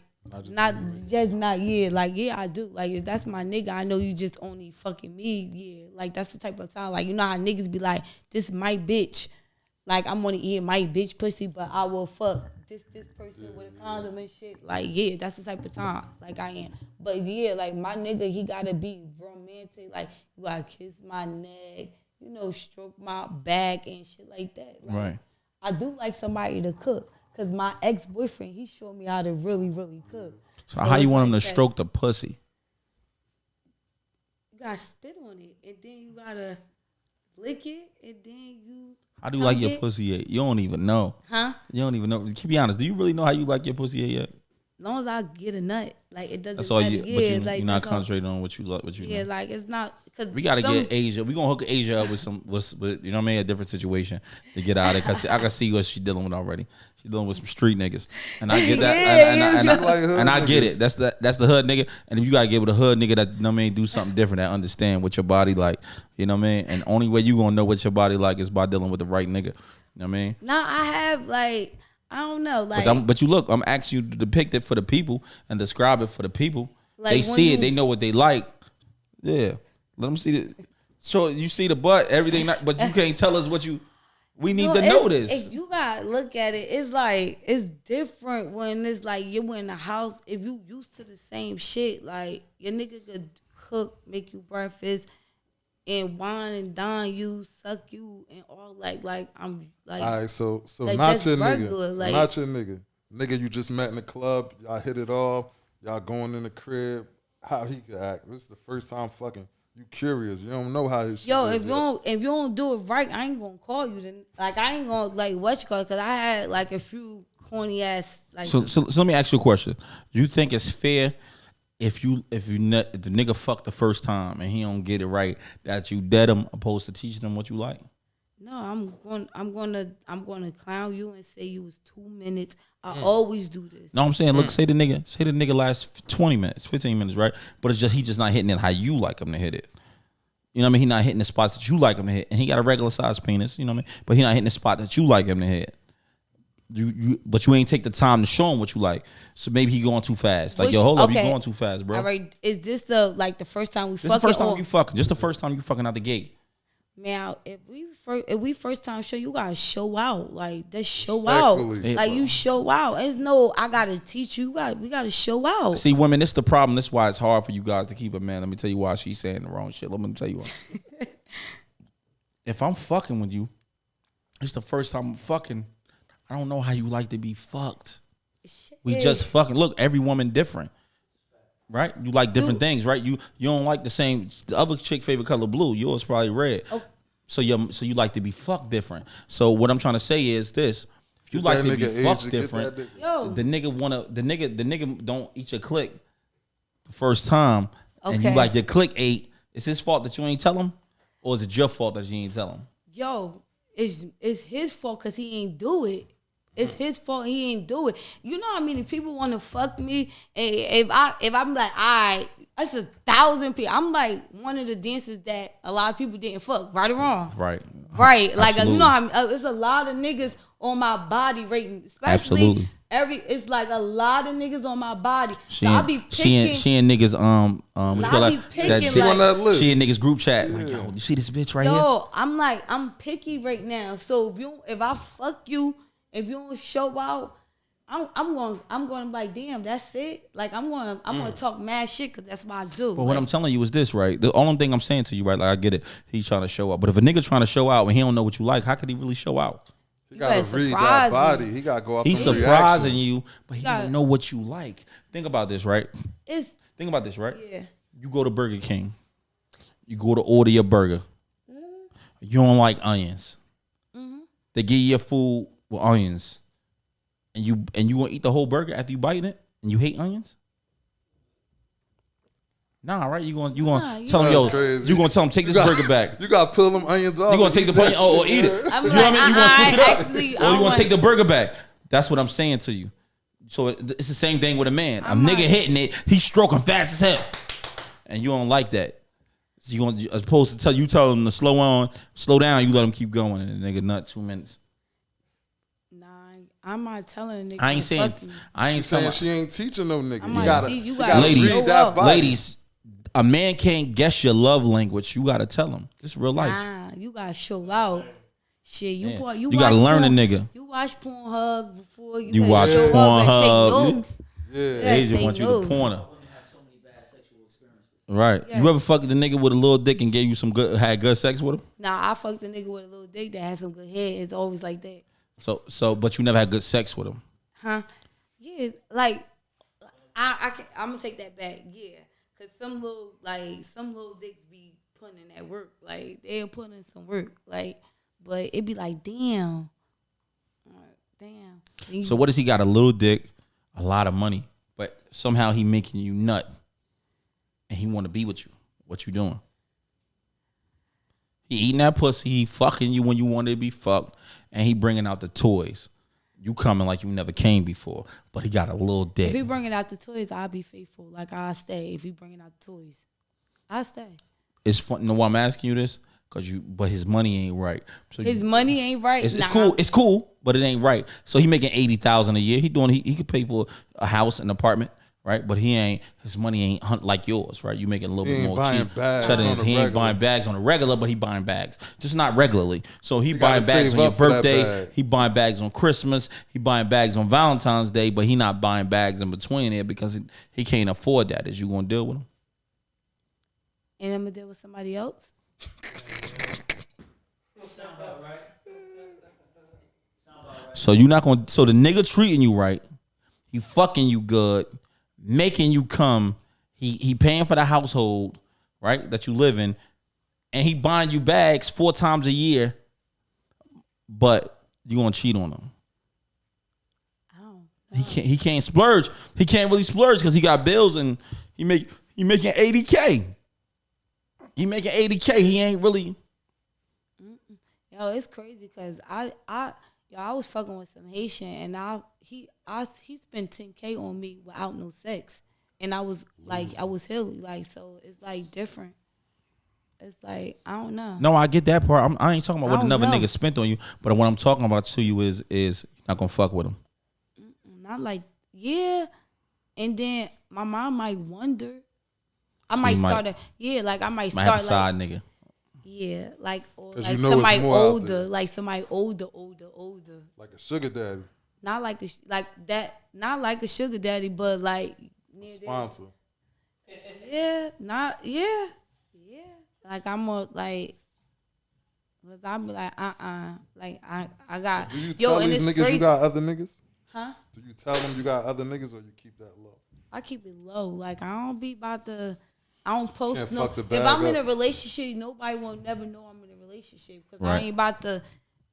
Not like I do, like that's my nigga. I know you just only fucking me, like that's the type of time, like how niggas be like, this my bitch, like I'm gonna eat my bitch pussy, but I will fuck this person with a condom and shit, like that's the type of time like I am. But like my nigga, he gotta be romantic, like you gotta kiss my neck, stroke my back and shit like that, like, right. I do like somebody to cook. Cause my ex-boyfriend, he showed me how to really, really cook. So how you want him to stroke the pussy? You gotta spit on it, and then you gotta lick it, and then you. How do you like your pussy ate? You don't even know. Huh? You don't even know. To be honest, do you really know how you like your pussy ate yet? As long as I get a nut, like it doesn't. That's all matter. you. But you're not concentrating on what you love. What you know. Like it's not. Cause we gotta get Asia. We gonna hook Asia up with you know what I mean, a different situation to get out of it. Cause I can see what she's dealing with already. She's dealing with some street niggas, and I get that. and I get it. That's the hood nigga. And if you gotta get with a hood nigga that do something different, that understand what your body like. You know what I mean? And only way you gonna know what your body like is by dealing with the right nigga. You know what I mean? Now I have like I don't know like. But you look, I'm asking you to depict it for the people and describe it for the people. Like they see it. They know what they like. Yeah. Let them see it. So you see the butt, everything, but you can't tell us what you. We need to know this. You gotta look at it. It's like it's different when it's like you're in the house. If you used to the same shit, like your nigga could cook, make you breakfast, and wine and dine you, suck you, and all like I'm like. All right, so like not your regular, nigga, like, not your nigga. Nigga, you just met in the club. Y'all hit it off. Y'all going in the crib. How he could act? This is the first time fucking. You curious? You don't know how his shit is if you don't do it right, I ain't gonna call you. Then like I ain't gonna like what you call it, cause I had like a few corny ass like. So let me ask you a question. You think it's fair if the nigga fucked the first time and he don't get it right that you dead him opposed to teaching him what you like? No, I'm gonna clown you and say you was 2 minutes. I always do this. No, I'm saying, look, say the nigga last 20 minutes, 15 minutes, right? But it's just he just not hitting it how you like him to hit it. You know what I mean? He not hitting the spots that you like him to hit, and he got a regular size penis. You know what I mean? But he not hitting the spot that you like him to hit. But you ain't take the time to show him what you like. So maybe he going too fast. Like, hold up, you going too fast, bro. All right, is this the first time we fucking? This the first time you fucking. Just the first time you fucking out the gate. Man, if we first time show, you gotta show out. Like that's show out. Like you show out. It's no, I gotta teach you. We gotta show out. See, women, this is the problem. This is why it's hard for you guys to keep a man. Let me tell you why she's saying the wrong shit. Let me tell you why. If I'm fucking with you, it's the first time I'm fucking. I don't know how you like to be fucked. Shit. We just fucking look. Every woman different. Right, you like different things, right? You don't like the same. The other chick favorite color blue. Yours probably red. Oh. So you like to be fucked different. So what I'm trying to say is this: if you like to be fucked different, the nigga don't eat your click the first time, and you like your click ate. It's his fault that you ain't tell him, or is it your fault that you ain't tell him? Yo, it's his fault because he ain't do it. It's his fault he ain't do it. You know how many people want to fuck me? And if I'm like, all right, that's 1,000 people. I'm like one of the dancers that a lot of people didn't fuck. Right or wrong? Right. Like you know how there's a lot of niggas on my body rating, especially it's like a lot of niggas on my body. So I be picking. She and niggas she and niggas group chat. Yeah. Like, yo, you see this bitch right here? Yo, I'm picky right now. So if I fuck you. If you don't show out, I'm going to be like, damn, that's it. Like I'm going to talk mad shit because that's what I do. But what I'm telling you is this, right? The only thing I'm saying to you, right? Like I get it, he's trying to show out. But if a nigga trying to show out and he don't know what you like, how could he really show out? He gotta read that body. He gotta go up. He's surprising you, but he don't know what you like. Think about this, right? Think about this, right? Yeah. You go to Burger King. You go to order your burger. Mm-hmm. You don't like onions. Mm-hmm. They give you your food with onions, and you gonna eat the whole burger after you bite it, and you hate onions? Nah, right? You gonna Nah, tell him, That's yo, crazy. you gonna tell him take this burger back. You gotta peel them onions off. You gonna take the onion or eat it. I'm You know what I mean? You gonna switch it up, actually, or you gonna take the burger back. That's what I'm saying to you. So it's the same thing with a man. A nigga hitting it, he's stroking fast as hell, and you don't like that. So you gonna, as opposed to tell him to slow down. You let him keep going, and the nigga nut 2 minutes. Nah, I'm not telling a nigga. I ain't saying. She saying she ain't teaching no nigga. You gotta ladies, read that body. ladies. A man can't guess your love language. You gotta tell him. It's real life. Nah, you gotta show out. Shit, you gotta learn a nigga. You watch Pornhub before You watch Pornhub. Yeah. They just want you to porn. Right. Yeah. You ever fucked the nigga with a little dick and gave you had good sex with him? Nah, I fucked a nigga with a little dick that had some good head. It's always like that. But you never had good sex with him. Huh? Yeah, like I'm gonna take that back. Yeah, cause some little dicks be putting in that work. Like they'll put in some work. Like, but it be like, damn. So what does he got? A little dick, a lot of money, but somehow he making you nut, and he want to be with you. What you doing? He eating that pussy. He fucking you when you wanted to be fucked, and he bringing out the toys. You coming like you never came before, but he got a little dick. If he bringing out the toys, I'll be faithful. Like I'll stay. If he bringing out the toys, I'll stay. It's fun. You know why I'm asking you this? But his money ain't right. So His money ain't right. It's cool. It's cool, but it ain't right. So he making $80,000 a year. He could pay for a house, an apartment, right? But his money ain't like yours, right? You making a little bit more cheap. He ain't buying bags on a regular, but he buying bags, just not regularly. So he buying bags on your birthday. He buying bags on Christmas. He buying bags on Valentine's Day, but he not buying bags in between there because he can't afford that. Is you gonna deal with him? And I'm gonna deal with somebody else. So you not gonna. So the nigga treating you right, he fucking you good, making you come. He paying for the household, right, that you live in, and he buying you bags 4 times a year. But you gonna cheat on him? He can't splurge. He can't really splurge because he got bills and he making $80K. He making $80K. He ain't really. Yo, it's crazy because I was fucking with some Haitian and he spent $10K on me without no sex, and I was hilly, like, so it's like different. It's like, I don't know. No, I get that part. I ain't talking about what another know. nigga spent on you, but what I'm talking about to you is you're not gonna fuck with him. Not like, yeah, and then my mom might wonder. I might start a side nigga. Yeah, like, or 'Cause like you know somebody it's more out older, there. like somebody older. Like a sugar daddy. Not like not like a sugar daddy, but like Sponsor. Yeah. Like I'm a like, cause I'm like like I got. Do you tell these niggas crazy. you got other niggas? Huh? Do you tell them you got other niggas, or you keep that low? I keep it low. Like I don't be about to. I don't post Can't no. fuck the If bag I'm in a up. relationship, nobody will never know I'm in a relationship because Right. I ain't about to.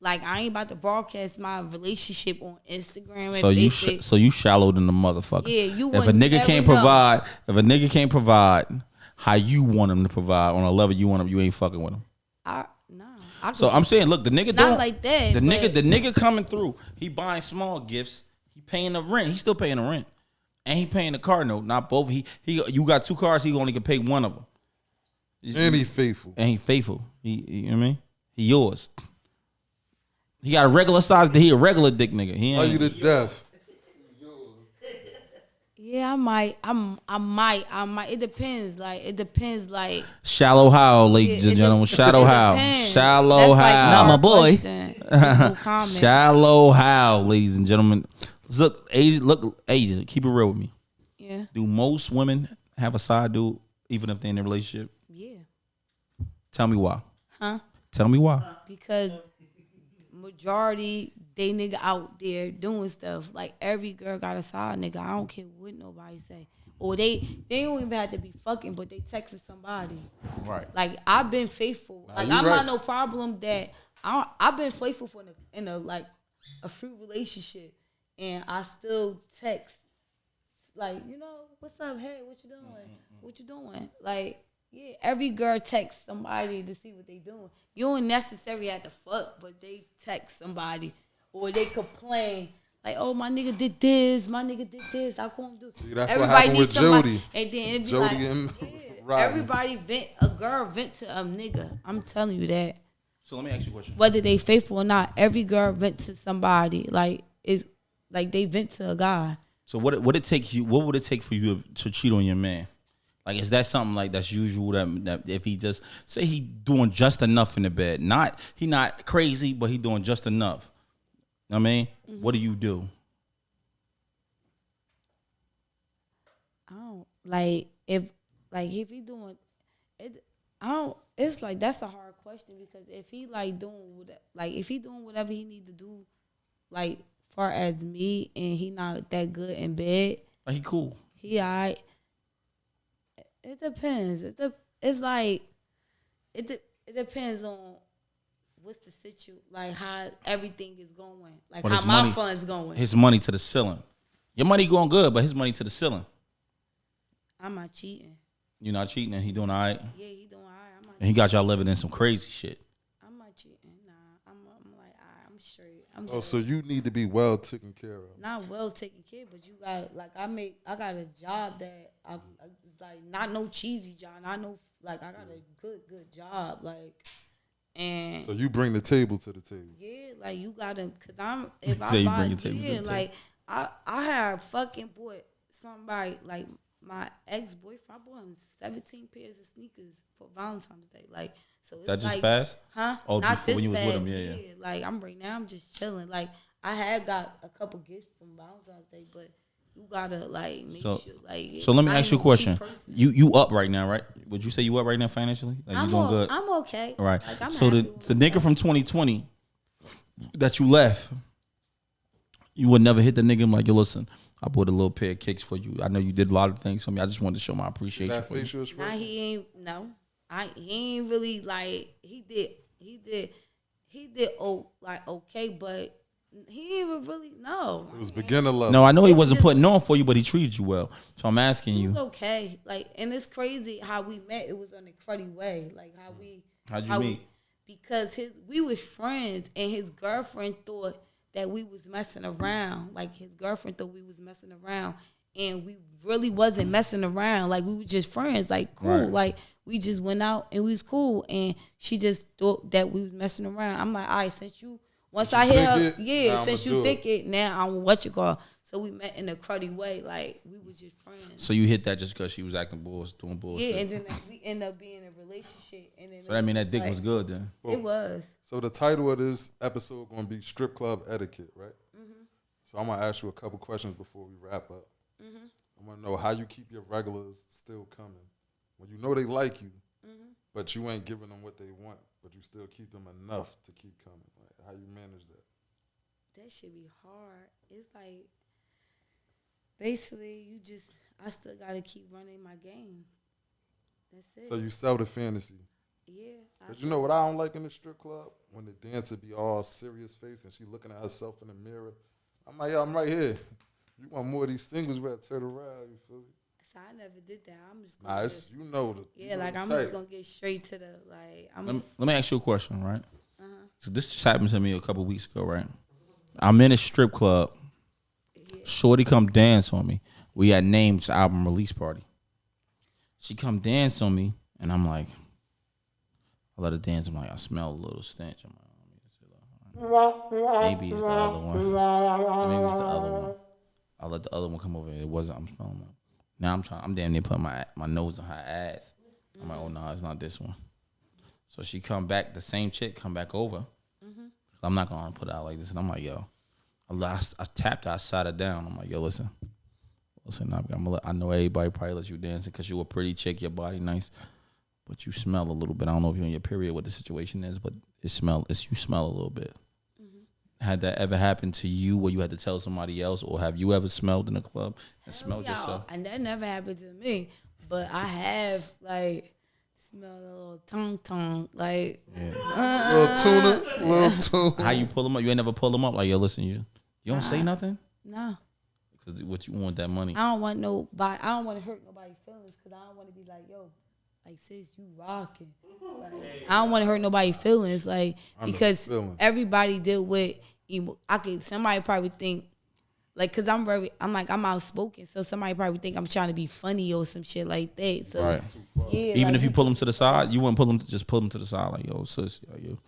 Like I ain't about to broadcast my relationship on Instagram and So Facebook. you shallow than the motherfucker. Yeah, you If a wouldn't nigga never can't know. provide, how you want him to provide on a level you want him, you ain't fucking with him. So I'm saying, look, the nigga Not don't like that, The but- nigga coming through, he buying small gifts, he paying the rent, he still paying the rent, and he paying the car note. Not both. You got 2 cars, he only can pay one of them. And he faithful. And he faithful. You know what I mean? He yours. He got a regular size. He a regular dick nigga. He Love ain't. you to death. Yeah, I might. It depends. Like Shallow how, ladies and gentlemen. Shallow how. Shallow how. Not my boy. Shallow how, ladies and gentlemen. Look, Asia, keep it real with me. Yeah. Do most women have a side dude, even if they're in a relationship? Yeah. Tell me why. Huh? Tell me why. Because majority they nigga out there doing stuff. Like every girl got a side nigga. I don't care what nobody say. Or they don't even have to be fucking, but they texting somebody. Right. Like I've been faithful. Like you I'm right. not no problem that I've been faithful in a like a free relationship, and I still text like, you know, what's up? Hey, what you doing? What you doing? Like, yeah, every girl texts somebody to see what they doing. You don't necessarily have to fuck, but they text somebody or they complain. Like, oh, my nigga did this. My nigga did this. I couldn't do. See, that's what happened with Jody. And then it be Jody like, and yeah, Rodney. everybody vent. A girl vent to a nigga. I'm telling you that. So let me ask you a question. Whether they faithful or not, every girl vent to somebody. Like, it's like they vent to a guy. So what would it take for you to cheat on your man? Like, is that something like that's usual that if he just say he doing just enough in the bed, he not crazy, but he doing just enough. I mean, what do you do? I don't if he doing it. I don't. It's like that's a hard question because if he if he doing whatever he need to do, like far as me, and he not that good in bed, Like, he cool. he alright. It depends. It depends on what's the situation, like how everything is going, like But how his my money- funds going. His money to the ceiling. Your money going good, but his money to the ceiling. I'm not cheating. You're not cheating, and he doing all right. Yeah, he doing alright. I'm not. And he got y'all living in some crazy shit. I'm not cheating. Nah, I'm like, alright, I'm straight. I'm Oh, good. so you need to be well taken care of. Not well taken care, but you got like I got a job that I like not no cheesy job, not no like I got a good job like, and So you bring the table to the table. yeah, like you gotta, cause if Say I you buy, bring your table to the yeah, table. like I had fucking bought somebody like my ex-boyfriend. I bought him 17 pairs of sneakers for Valentine's Day, like so. It's That just like, passed? huh? Oh, Not before this when you was with past, him, yeah. Like I'm right now, I'm just chilling. Like I had got a couple gifts from Valentine's Day, but you gotta like make So- sure like. So let me I ask ain't you a no question. cheap person. You up right now, right? Would you say you up right now financially? Like, you doing good? I'm okay. All right. Like, I'm So the happy with nigga from 2020 that you left, you would never hit the nigga like, yo, listen, I bought a little pair of kicks for you. I know you did a lot of things for me. I just wanted to show my appreciation That for you. facial Nah, expression. he ain't. No, he ain't really like. He did. Oh, like okay, but he ain't even really no. It was beginner level. No, I know he It was wasn't just- putting on for you, but he treated you well. So I'm asking He was you, okay. Like, and it's crazy how we met. It was in a cruddy way. Like how'd you meet? Because we was friends, and his girlfriend thought that we was messing around. Like his girlfriend thought we was messing around, and we really wasn't messing around. Like we were just friends. Like cool. Right. Like we just went out and we was cool. And she just thought that we was messing around. I'm like, all right, since you once I hear her, think it, yeah, now since I'ma you do think it, now I'm what you call. So we met in a cruddy way. Like we was just friends. So you hit that just because she was acting doing bullshit. Yeah, and then we end up being in a relationship. And then So that mean that dick like, was good then. It was. So the title of this episode going to be Strip Club Etiquette, right? So I'm going to ask you a couple questions before we wrap up. I want to know how you keep your regulars still coming. When you know they like you, but you ain't giving them what they want, but you still keep them enough to keep coming. Like, how you manage that? That should be hard. It's like basically I still gotta keep running my game. That's it. So you sell the fantasy. Yeah. Because you know what I don't like in the strip club? When the dancer be all serious face and she looking at herself in the mirror. I'm like, yo, I'm right here. You want more of these singles, we gotta turn around, you feel me? So I never did that. I'm just gonna Nah, it's, just, you know the yeah, like the I'm type. just gonna get straight to the like I'm Let me ask you a question, right? So this just happened to me a couple weeks ago, right? I'm in a strip club. Shorty come dance on me. We had Name's album release party. She come dance on me, and I'm like, I let her dance. I'm like, I smell a little stench. I'm like, maybe it's the other one. Maybe it's the other one. I let the other one come over. It wasn't. I'm smelling it. Now I'm damn near putting my nose on her ass. I'm like, oh no, it's not this one. So she come back, the same chick come back over. I'm not gonna put it out like this. And I'm like, yo, I tapped her, I sat her down. I'm like, yo, listen, I know everybody probably let you dancing because you a pretty chick, your body nice, but you smell a little bit. I don't know if you're in your period, what the situation is, but you smell a little bit. Had that ever happened to you where you had to tell somebody else, or have you ever smelled in a club and smelled y'all, yourself? and that never happened to me. But I have like smelled a little tongue, like Little tuna. How you pull them up? You ain't never pull them up like, yo, listen, you don't say nothing? no. Because what you want that money. I don't want nobody. I don't want to hurt nobody's feelings because I don't want to be like, yo, like sis, you rocking. Like, I don't want to hurt nobody's feelings, like because everybody deal with. Somebody probably think. Like, cause I'm outspoken, so somebody probably think I'm trying to be funny or some shit like that. So, right. Yeah, even like, if you pull them to the side, you wouldn't pull them to the side like, yo, sis, yo, you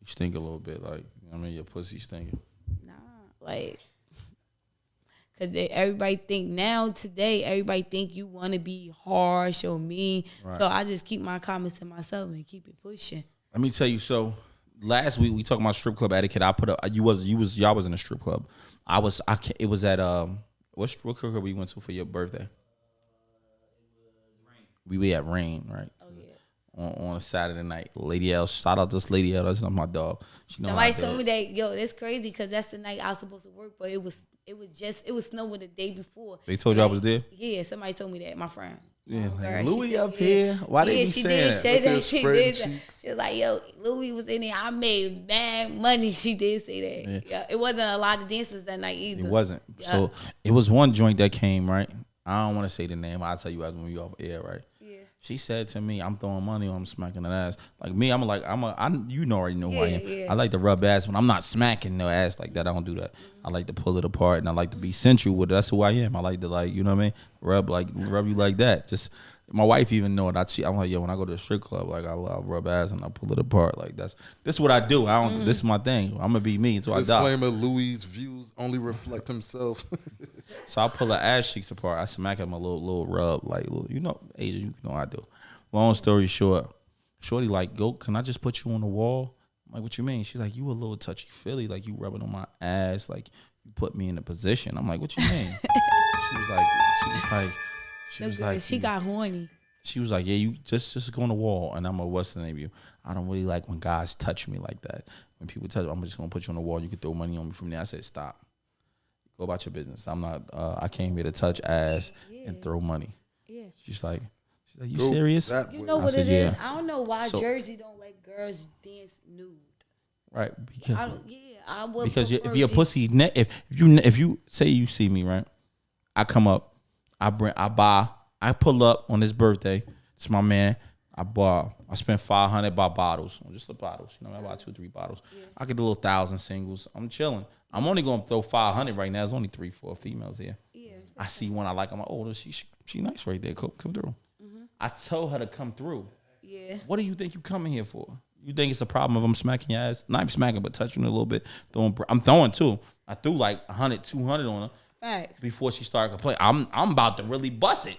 stink a little bit, like, you know what I mean, your pussy stinking. Nah, like, cause everybody think everybody think you want to be harsh or mean. Right. So I just keep my comments to myself and keep it pushing. Let me tell you. So last week we talked about strip club etiquette. I put up. Y'all was in a strip club. It was at what strip club we went to for your birthday? We were at Rain, right? Oh yeah. On a Saturday night. Lady L, shout out this Lady L. That's not my dog. Somebody told me that, yo, it's crazy because that's the night I was supposed to work, but it was snowing the day before. They told you I was there? Yeah, somebody told me that, my friend. Yeah, like, Louis up here. Why they be saying that? She did. She was like, yo, Louis was in there. I made mad money. She did say that. Yeah. It wasn't a lot of dancers that night either. It wasn't. Yeah. So it was one joint that came, right? I don't want to say the name. I'll tell you when we off air, right? Yeah. She said to me, I'm throwing money or I'm smacking an ass. Like me, I already know who I am. Yeah. I like to rub ass when I'm not smacking no ass like that. I don't do that. Mm-hmm. I like to pull it apart and I like to be sensual with it. That's who I am. I like to, like, you know what I mean? Rub you like that. Just my wife even know it. I'm like, yo, when I go to a strip club, like I'll rub ass and I'll pull it apart. Like this is what I do. I don't. Mm-hmm. This is my thing. I'm gonna be me until I die. Disclaimer: Louis' views only reflect himself. So I pull her ass cheeks apart. I smack him a little rub, like you know, Asian. You know I do. Long story short, shorty like, go. Can I just put you on the wall? I'm like, what you mean? She's like, you a little touchy feely, like you rubbing on my ass, like you put me in a position. I'm like, what you mean? She was like, she got horny. She was like, yeah, you just go on the wall. And I'm a what's the name of you? I don't really like when guys touch me like that. When people touch me, I'm just gonna put you on the wall. You can throw money on me from there. I said, stop. Go about your business. I'm not. I came here to touch ass and throw money. Yeah. She's like, you serious? You know what it is? I don't know why Jersey don't let girls dance nude. Right? Because I would. Because if you're a pussy, if you say you see me, right? I come up, I pull up on his birthday. It's my man. I spent $500 by bottles, just the bottles. You know, I buy 2-3 bottles. Yeah. I could do a little 1,000 singles. I'm chilling. I'm only gonna throw 500 right now. There's only 3-4 females here. Yeah. I see one I like. I'm like, oh, she nice right there. Come through. Mm-hmm. I told her to come through. Yeah. What do you think you coming here for? You think it's a problem if I'm smacking your ass? Not even smacking, but touching her a little bit. I'm throwing too. I threw like 100, 200 on her. Facts. Before she started complaining. I'm about to really bust it.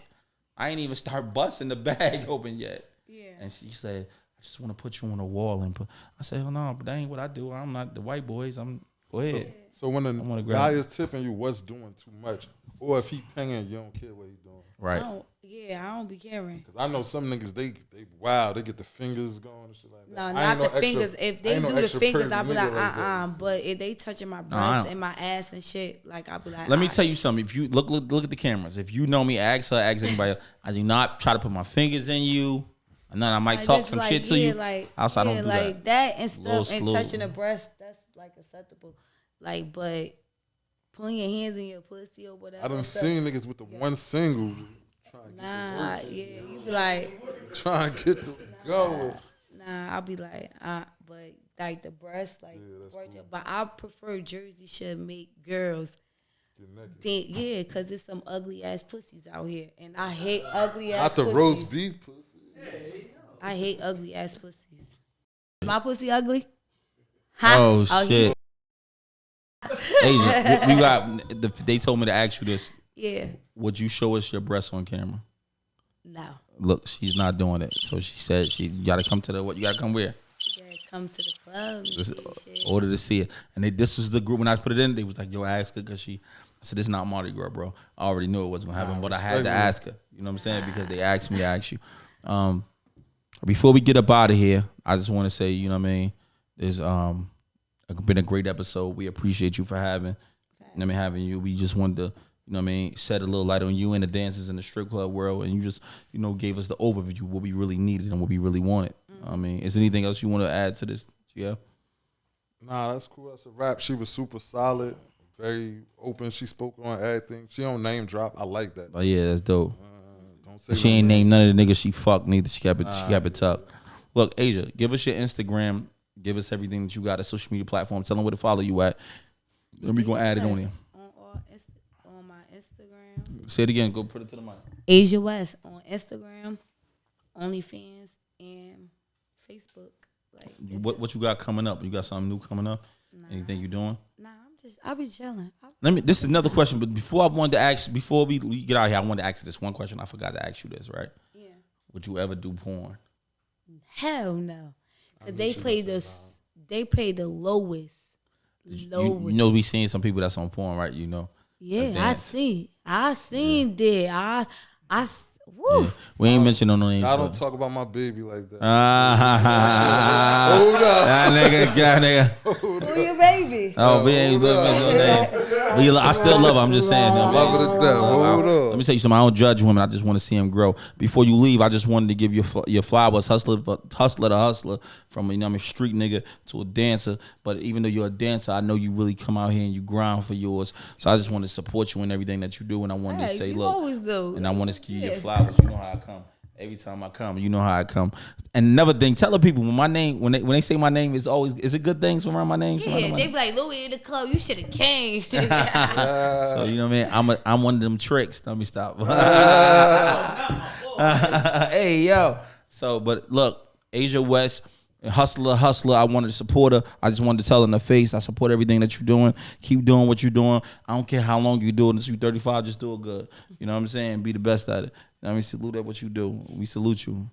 I ain't even start busting the bag open yet. Yeah. And she said, I just want to put you on a wall and put. I said, oh no, but that ain't what I do. I'm not the white boys. Go ahead. So when the guy is tipping you, what's doing too much? Or if he paying, you don't care what he doing. Right. I don't be caring. Because I know some niggas, they get the fingers going and shit like that. No, not the fingers. If they do the fingers, I'll be like, But if they touching my breasts and my ass and shit, like I'll be like, let me tell you something. If you look at the cameras. If you know me, ask her, ask anybody else. I do not try to put my fingers in you. And then I might talk some shit to you. Outside, I don't do like that and stuff and touching the breast, that's like acceptable. Like, but putting your hands in your pussy or whatever. I done seen niggas with the one single. Nah, you be like trying to get the going. Nah, I'll be like, but like the breast, like, right there. But I prefer Jersey should make girls. Because it's some ugly ass pussies out here, and I hate ugly ass. Not the roast beef pussy. I hate ugly ass pussies. My pussy ugly? Oh shit. Asian, we got. They told me to ask you this. Yeah. Would you show us your breasts on camera? No. Look, she's not doing it. So she said you gotta come to the what? You gotta come where? You gotta come to the club. Order to see it. And this was the group when I put it in. They was like, yo, ask her because she. I said, this is not Mardi Gras, bro. I already knew it wasn't gonna happen, but I had to ask her. You know what I'm saying? Because they asked me, I asked you. Before we get up out of here, I just want to say, you know what I mean? There's been a great episode. We appreciate you for having you. We just wanted to, you know what I mean, shed a little light on you and the dancers in the strip club world, and you just, you know, gave us the overview what we really needed and what we really wanted. I mean, is there anything else you want to add to this? Yeah. Nah, that's cool. That's a wrap. She was super solid. very open. She spoke on everything. She don't name drop. I like that. Oh yeah, that's dope. Don't say She no ain't names. named none of the niggas she fucked neither. She kept it tucked. Look, Asia, give us your Instagram. Give us everything that you got, a social media platform. Tell them where to follow you at. And we gonna add it on there. On my Instagram. Say it again. Go put it to the mic. Asia West on Instagram, OnlyFans, and Facebook. Like What you got coming up? You got something new coming up? Anything you doing? Nah, I be chilling. This is another question, but before we get out here, I wanted to ask you this one question. I forgot to ask you this, right? Yeah. Would you ever do porn? Hell no. Cause they pay the lowest. You know we seen some people that's on porn, right? You know. Yeah, I seen that. Woo. Yeah. We ain't mentioning no names. I don't talk about my baby like that. Hold up. That nigga. Who your baby? Oh, we ain't mention no name. I still love her. I'm just saying. Love her to death. Hold up. Let me tell you something. I don't judge women. I just want to see them grow. Before you leave, I just wanted to give you your flowers, hustler to hustler, from a street nigga to a dancer. But even though you're a dancer, I know you really come out here and you grind for yours. So I just want to support you in everything that you do. And I wanted to say, you look, always do. And I want to give you your flowers. You know how I come. Every time I come, you know how I come. And another thing, tell the people when they say my name, is it good things around my name? Yeah, they be like, Louis in the club, you should have came. So you know what I mean? I'm one of them tricks. Let me stop. Hey yo. So, but look, Asia West, hustler. I wanted to support her. I just wanted to tell her in the face, I support everything that you're doing. Keep doing what you're doing. I don't care how long you do it. Until you're 35, just do it good. You know what I'm saying? Be the best at it. I mean, salute at what you do. We salute you.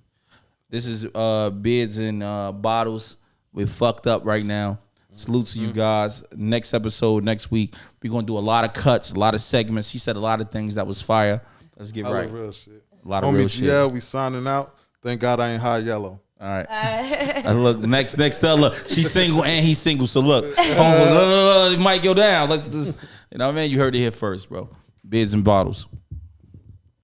This is Beards and Bottles. We're fucked up right now. Salute to you guys. Next episode, next week, we're going to do a lot of cuts, a lot of segments. She said a lot of things that was fire. Let's get right. Real shit. A lot of real shit. We signing out. Thank God I ain't high yellow. All right. Look, next look, she's single and he's single. So look, it might go down. Let's you know what I mean? You heard it here first, bro. Beards and Bottles.